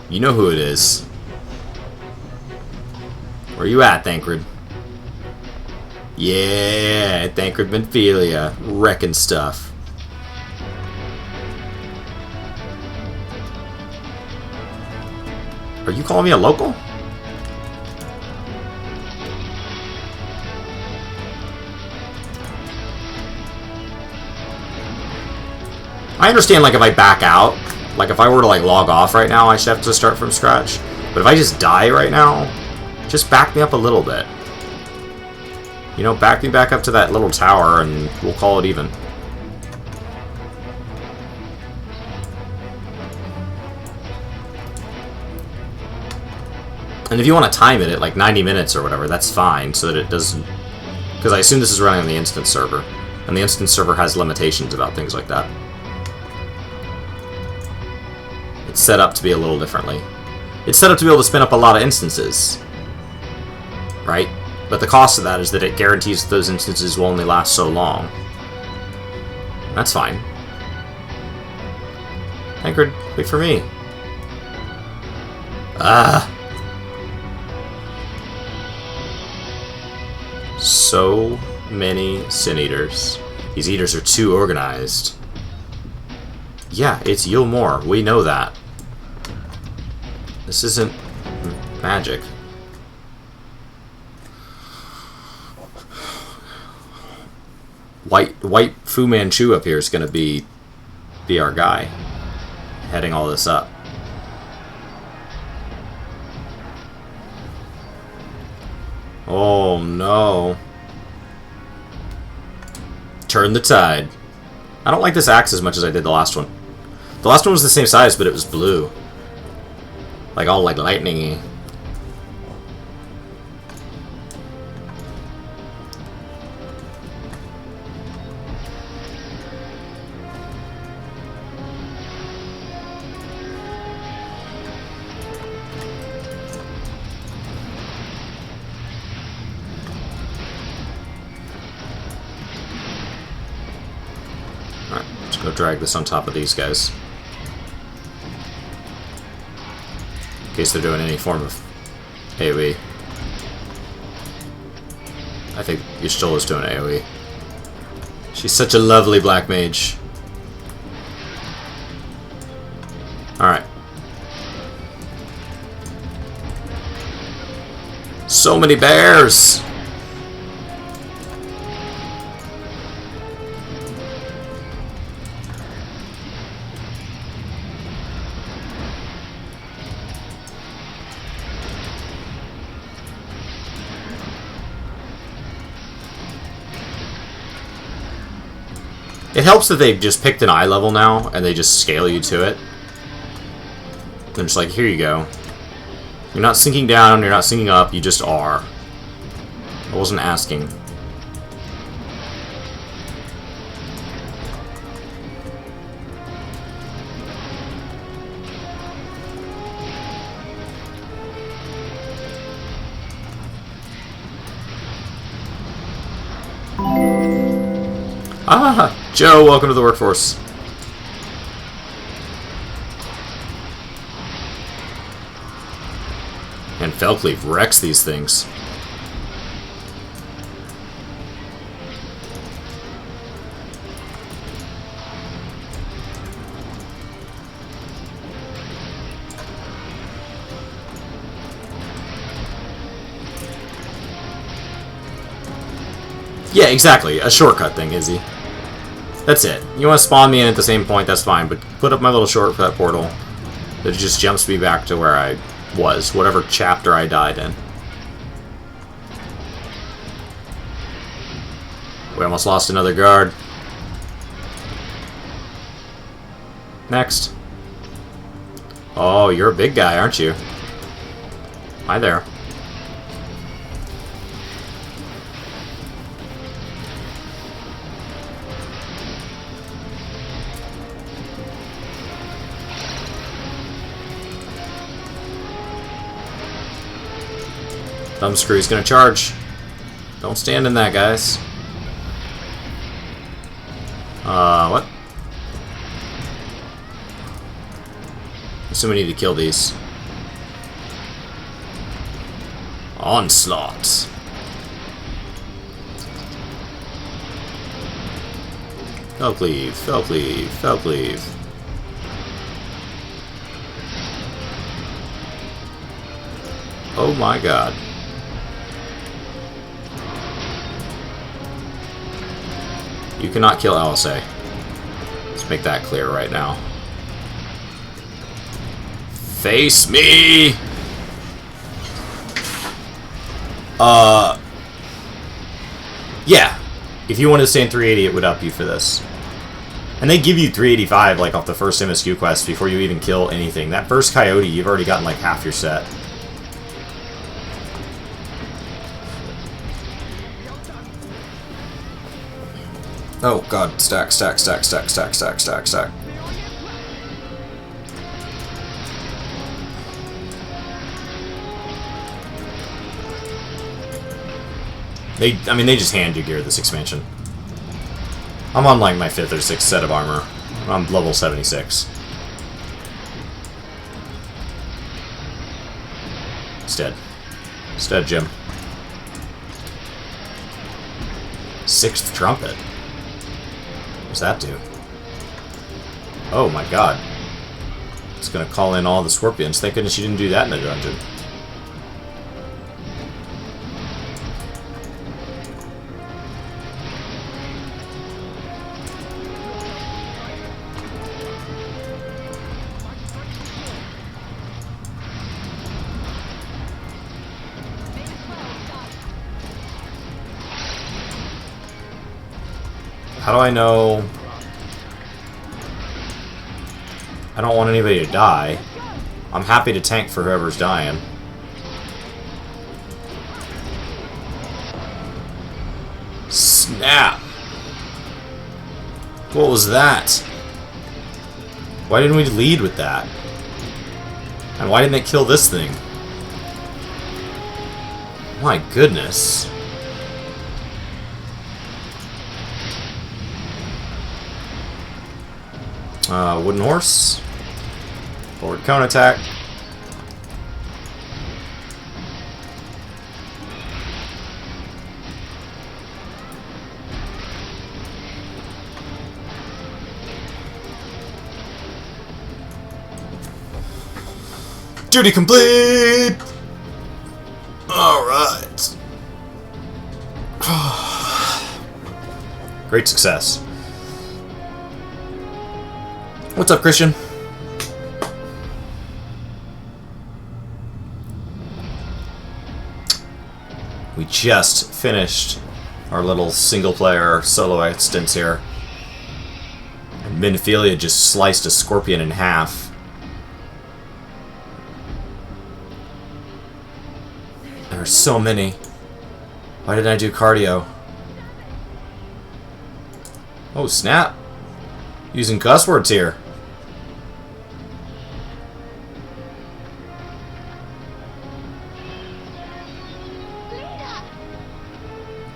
You know who it is. Where you at, Thancred? Yeah, Thancred Benphilia. Wrecking stuff. Are you calling me a local? I understand, like, if I back out, like, if I were to, like, log off right now, I should have to start from scratch. But if I just die right now, just back me up a little bit. You know, back me back up to that little tower, and we'll call it even. And if you want to time it at, like, 90 minutes or whatever, that's fine, so that it doesn't... Because I assume this is running on the instance server. And the instance server has limitations about things like that. It's set up to be a little differently. It's set up to be able to spin up a lot of instances. Right? But the cost of that is that it guarantees that those instances will only last so long. That's fine. Anchored, wait for me. Ah. So many Sin Eaters. These Eaters are too organized. Yeah, it's Yulmore. We know that. This isn't magic. White Fu Manchu up here is going to be our guy, heading all this up. Oh no. Turn the tide. I don't like this axe as much as I did the last one. The last one was the same size, but it was blue. Like all like lightning-y. Alright, let's go drag this on top of these guys. In case they're doing any form of AoE. I think Y'shtola's doing AoE. She's such a lovely black mage. Alright. So many bears! It helps that they've just picked an eye level now, and they just scale you to it. They're just like, here you go. You're not sinking down, you're not sinking up, you just are. I wasn't asking. Ah! Joe, welcome to the workforce. And Felcleave wrecks these things. Yeah, exactly. A shortcut thing, Izzy. That's it. You want to spawn me in at the same point, that's fine, but put up my little short for that portal. That just jumps me back to where I was, whatever chapter I died in. We almost lost another guard. Next. Oh, you're a big guy, aren't you? Hi there. Thumbscrew's gonna charge. Don't stand in that, guys. What? So we need to kill these. Onslaught. Felcleave, Felcleave, Felcleave. Oh my god. You cannot kill LSA. Let's make that clear right now. Face me! Yeah. If you wanted to stay in 380, it would up you for this. And they give you 385, like, off the first MSQ quest before you even kill anything. That first coyote, you've already gotten, like, half your set. Oh, god. Stack, stack, stack, stack, stack, stack, stack, stack. They just hand you gear this expansion. I'm on like my 5th or 6th set of armor. I'm level 76. It's dead. It's dead, Jim. 6th trumpet. What's that do? Oh my god. It's gonna call in all the scorpions. Thank goodness you didn't do that in the dungeon. How do I know? I don't want anybody to die. I'm happy to tank for whoever's dying. Snap! What was that? Why didn't we lead with that? And why didn't they kill this thing? My goodness. Wooden horse. Forward cone attack. Duty complete! Alright. Great success. What's up, Christian? We just finished our little single-player solo instance here. And Minophilia just sliced a scorpion in half. There are so many. Why didn't I do cardio? Oh, snap. Using cuss words here.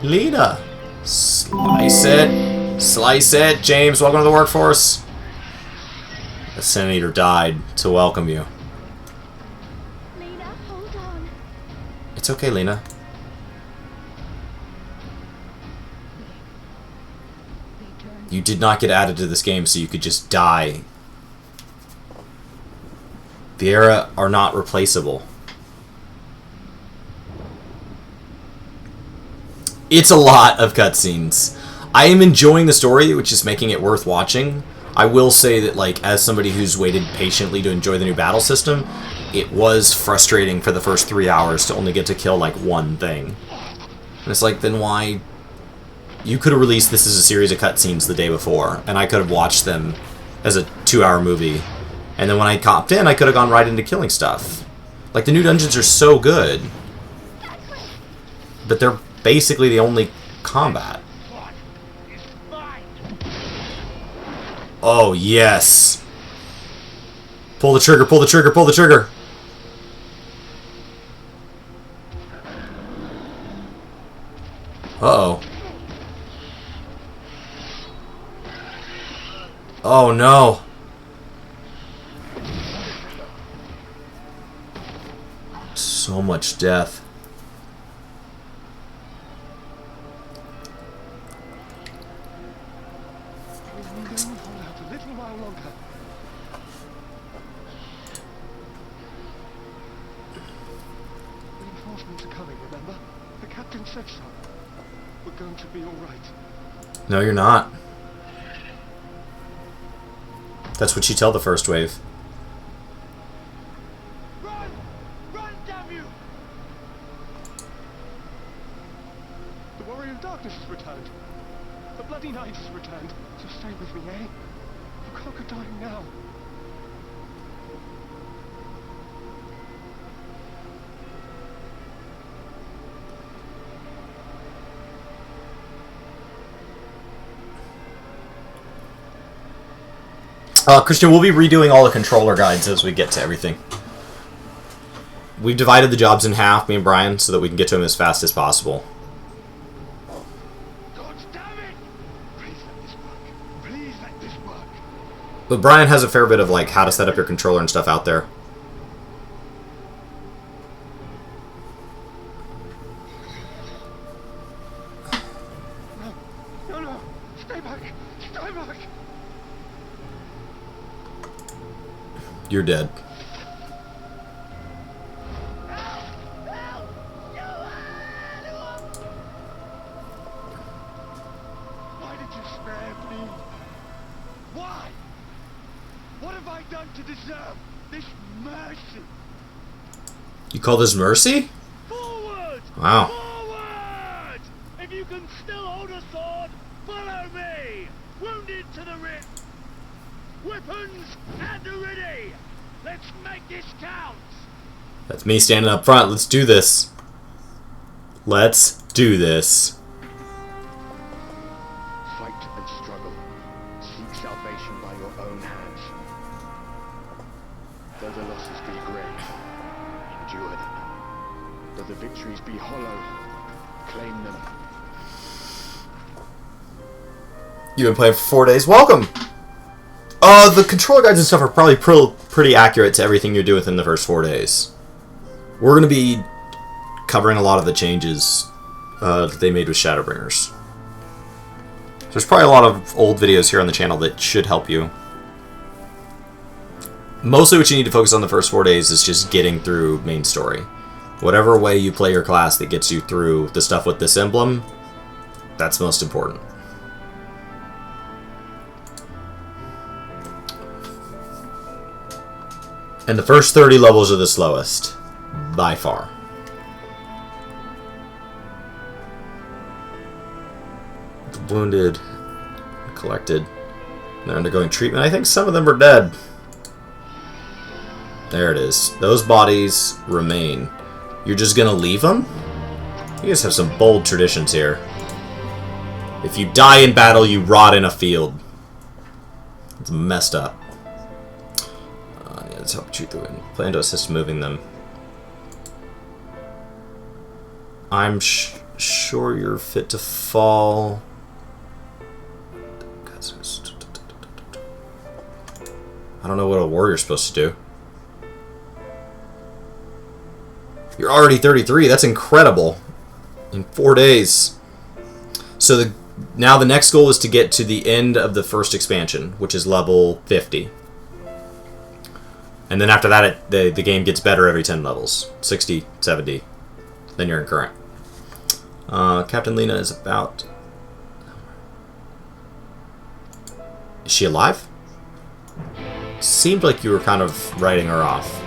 Lita! Slice it! Slice it! James, welcome to the workforce! The Senator died to welcome you. Lena, hold on. It's okay, Lena. You did not get added to this game so you could just die. The era are not replaceable. It's a lot of cutscenes. I am enjoying the story, which is making it worth watching. I will say that, like, as somebody who's waited patiently to enjoy the new battle system, it was frustrating for the first 3 hours to only get to kill, like, one thing. And it's like, then why... You could have released this as a series of cutscenes the day before, and I could have watched them as a 2-hour movie. And then when I copped in, I could have gone right into killing stuff. Like, the new dungeons are so good. But they're basically the only combat. Oh, yes. Pull the trigger, pull the trigger, pull the trigger. Uh-oh. Oh, no. So much death. reinforcements are coming, remember? The captain said so. We're going to be alright. No, you're not. That's what you tell the first wave. Run! Run, damn you! The Warrior of Darkness has returned. The Bloody Knight has returned. So stay with me, eh? You conquer dying now. Christian, we'll be redoing all the controller guides as we get to everything. We've divided the jobs in half, me and Brian, so that we can get to them as fast as possible. God damn it! Please let this work. Please let this work. But Brian has a fair bit of like how to set up your controller and stuff out there. No, no, stay back. Stay back. You're dead. Why did you spare me? Why? What have I done to deserve this mercy? You call this mercy? Forward! Wow. Forward! If you can still hold a sword, follow me! Wounded to the rib! Weapons at the ready! Let's make this count! That's me standing up front. Let's do this. Let's do this. Fight and struggle. Seek salvation by your own hands. Though the losses be great, endure them. Though the victories be hollow, claim them. You've been playing for 4 days. Welcome! The controller guides and stuff are probably pretty accurate to everything you do within the first 4 days. We're going to be covering a lot of the changes that they made with Shadowbringers. There's probably a lot of old videos here on the channel that should help you. Mostly what you need to focus on the first 4 days is just getting through main story. Whatever way you play your class that gets you through the stuff with this emblem, that's most important. And the first 30 levels are the slowest, by far. The wounded, collected, they're undergoing treatment. I think some of them are dead. There it is. Those bodies remain. You're just gonna leave them? You guys have some bold traditions here. If you die in battle, you rot in a field. It's messed up. Let's help treat the wind. Plan to assist moving them. I'm sure you're fit to fall. I don't know what a warrior's supposed to do. You're already 33. That's incredible. In 4 days. So now the next goal is to get to the end of the first expansion, which is level 50. And then after that, the game gets better every 10 levels. 60, 70. Then you're in current. Captain Lena is about... Is she alive? Seemed like you were kind of writing her off.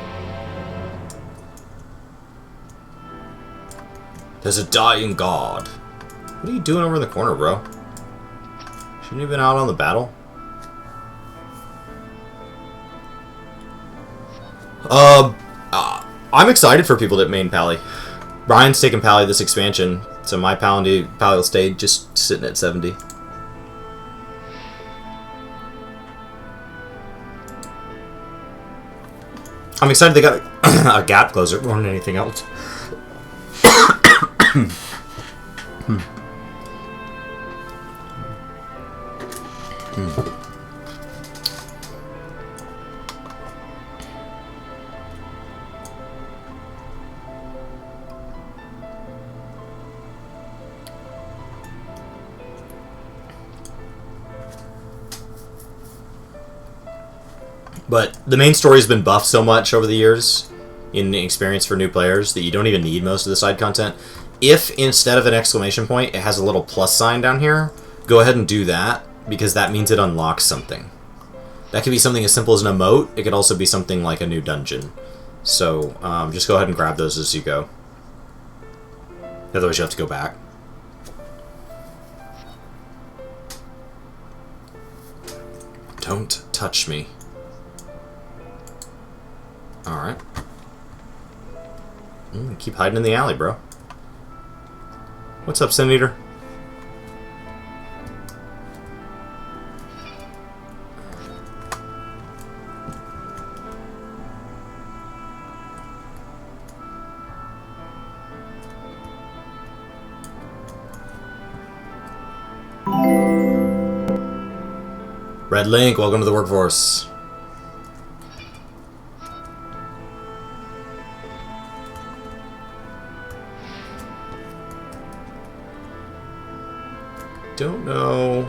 There's a dying god. What are you doing over in the corner, bro? Shouldn't you have been out on the battle? I'm excited for people that main Pally. Brian's taking Pally this expansion, so my Pally will stay just sitting at 70. I'm excited they got a gap closer more than anything else. But the main story's been buffed so much over the years in experience for new players that you don't even need most of the side content. If instead of an exclamation point it has a little plus sign down here, go ahead and do that, because that means it unlocks something. That could be something as simple as an emote. It could also be something like a new dungeon. So just go ahead and grab those as you go. Otherwise you have to go back. Don't touch me. Alright. Keep hiding in the alley, bro. What's up, Sin Eater? Red Link, welcome to the workforce. Don't know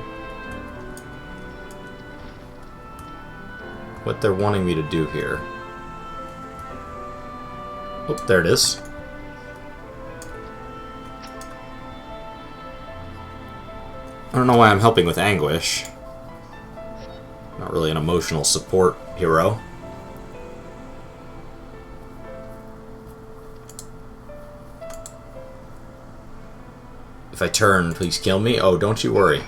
what they're wanting me to do here. Oh, there it is. I don't know why I'm helping with Anguish. Not really an emotional support hero. If I turn, please kill me. Oh, don't you worry.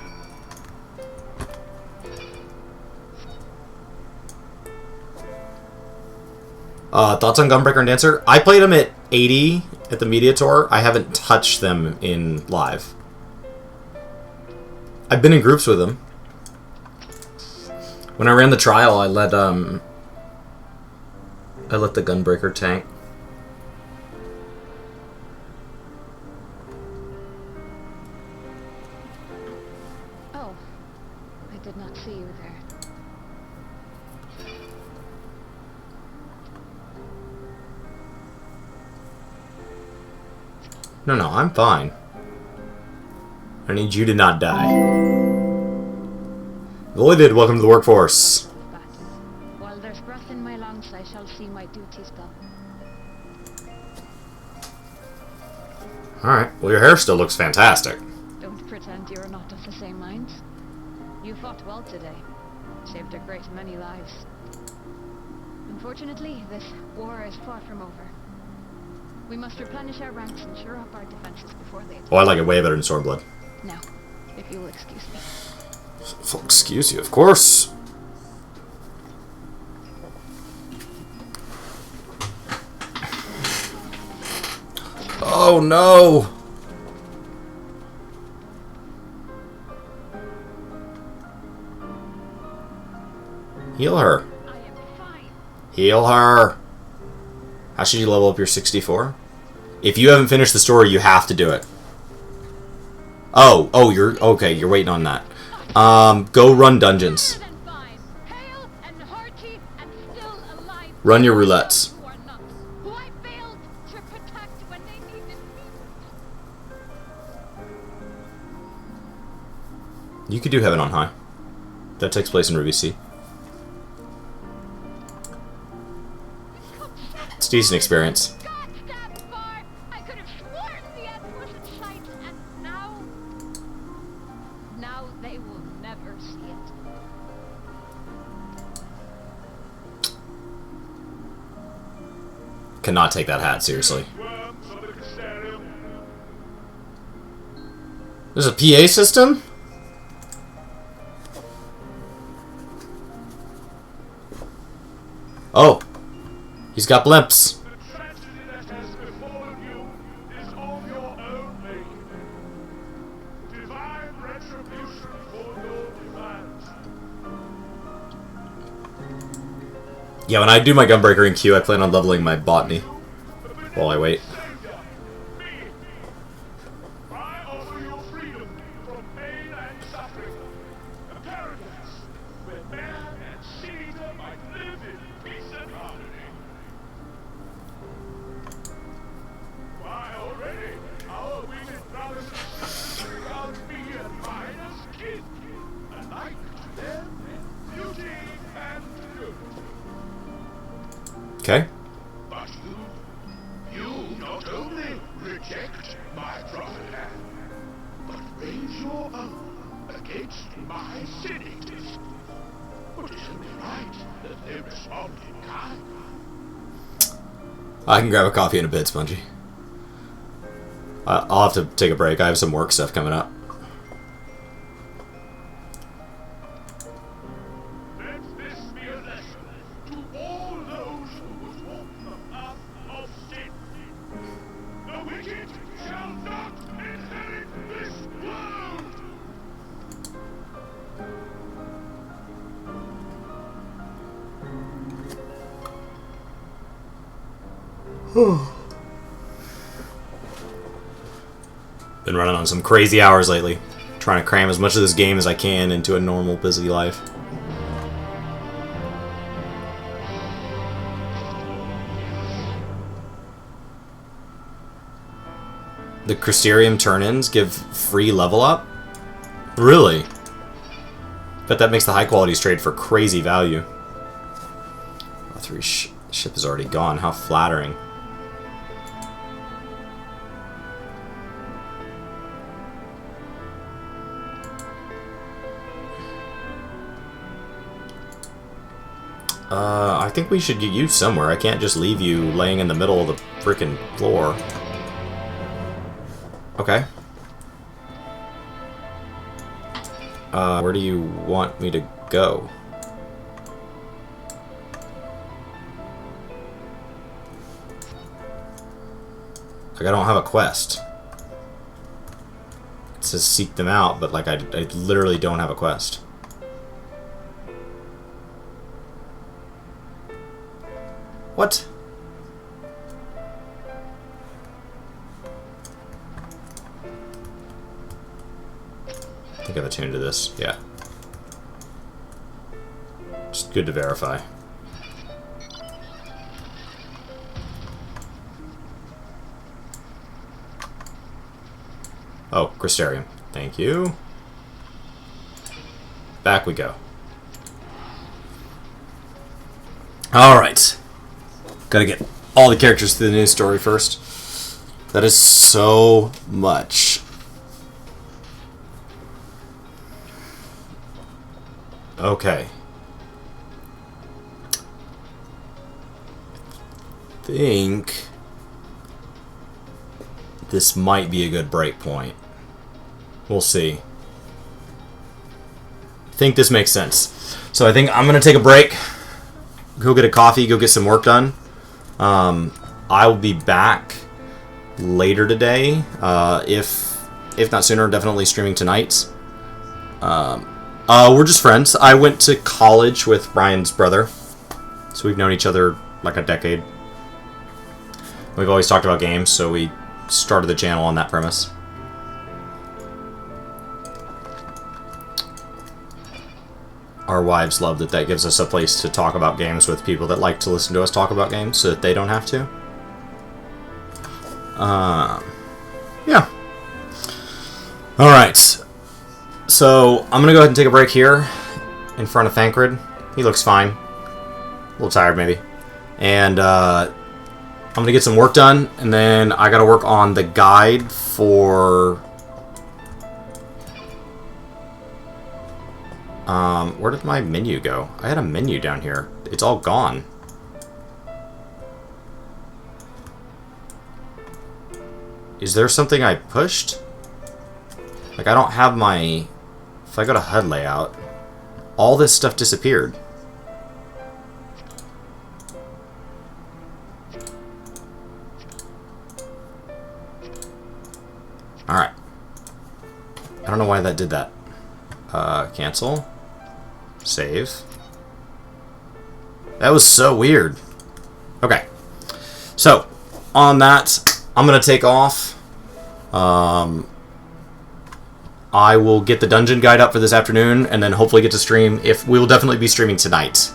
Thoughts on Gunbreaker and Dancer? I played them at 80 at the media tour. I haven't touched them in live. I've been in groups with them. When I ran the trial, I let the Gunbreaker tank. Oh, I did not see you there. No, I'm fine. I need you to not die. Voided, welcome to the workforce. While there's breath in my lungs, I shall see my duties done. Alright, well your hair still looks fantastic. Don't pretend you're not of the same mind. You fought well today. Saved a great many lives. Unfortunately, this war is far from over. We must replenish our ranks and shore up our defenses before they attack. Oh, I like it way better than Stormblood. Now, if you will excuse me. Excuse you, of course. Oh no! Heal her. I am fine. Heal her. How should you level up your 64? If you haven't finished the story, you have to do it. Oh, you're okay. You're waiting on that. Go run dungeons. Run your roulettes. You could do Heaven on High. That takes place in Ruby C. It's a decent experience. Cannot take that hat seriously. There's a PA system? Oh, he's got blimps. Yeah, when I do my Gunbreaker in Q, I plan on leveling my botany while I wait. Okay. my cities. But isn't it right that they respond in kind? I can grab a coffee in a bit, Spongy. I'll have to take a break. I have some work stuff coming up. Let this be a lesson to all those who would walk the path of sin. The wicked shall not inherit this world! Been running on some crazy hours lately. Trying to cram as much of this game as I can into a normal, busy life. The Crystarium turn-ins give free level up? Really? Bet that makes the high qualities trade for crazy value. R3 ship is already gone. How flattering. I think we should get you somewhere. I can't just leave you laying in the middle of the frickin' floor. Okay. Where do you want me to go? Like, I don't have a quest. It says seek them out, but like I literally don't have a quest. What? I think I've attuned to this. Yeah. Just good to verify. Oh, Crystarium. Thank you. Back we go. Alright. Gotta get all the characters to the news story first. That is so much. Okay. I think this might be a good break point. We'll see. I think this makes sense. So I think I'm gonna take a break, go get a coffee, go get some work done. I will be back later today, if not sooner, definitely streaming tonight. We're just friends. I went to college with Brian's brother, so we've known each other like a decade. We've always talked about games, so we started the channel on that premise. Our wives love that that gives us a place to talk about games with people that like to listen to us talk about games so that they don't have to. Yeah. Alright. So, I'm gonna go ahead and take a break here in front of Thancred. He looks fine. A little tired, maybe. And, I'm gonna get some work done, and then I gotta work on the guide for... where did my menu go? I had a menu down here. It's all gone. Is there something I pushed? Like, I don't have my... If I go to HUD layout, all this stuff disappeared. Alright. I don't know why that did that. Cancel. Save. That was so weird. Okay. So, on that, I'm going to take off. I will get the dungeon guide up for this afternoon, and then hopefully get to stream. We will definitely be streaming tonight.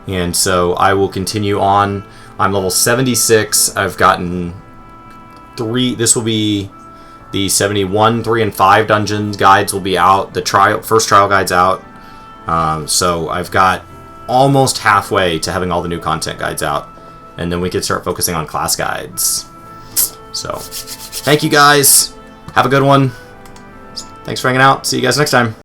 And so, I will continue on. I'm level 76. I've gotten 3... This will be... The 71, 3, and 5 dungeons guides will be out. The first trial guide's out. So I've got almost halfway to having all the new content guides out. And then we can start focusing on class guides. So, thank you guys. Have a good one. Thanks for hanging out. See you guys next time.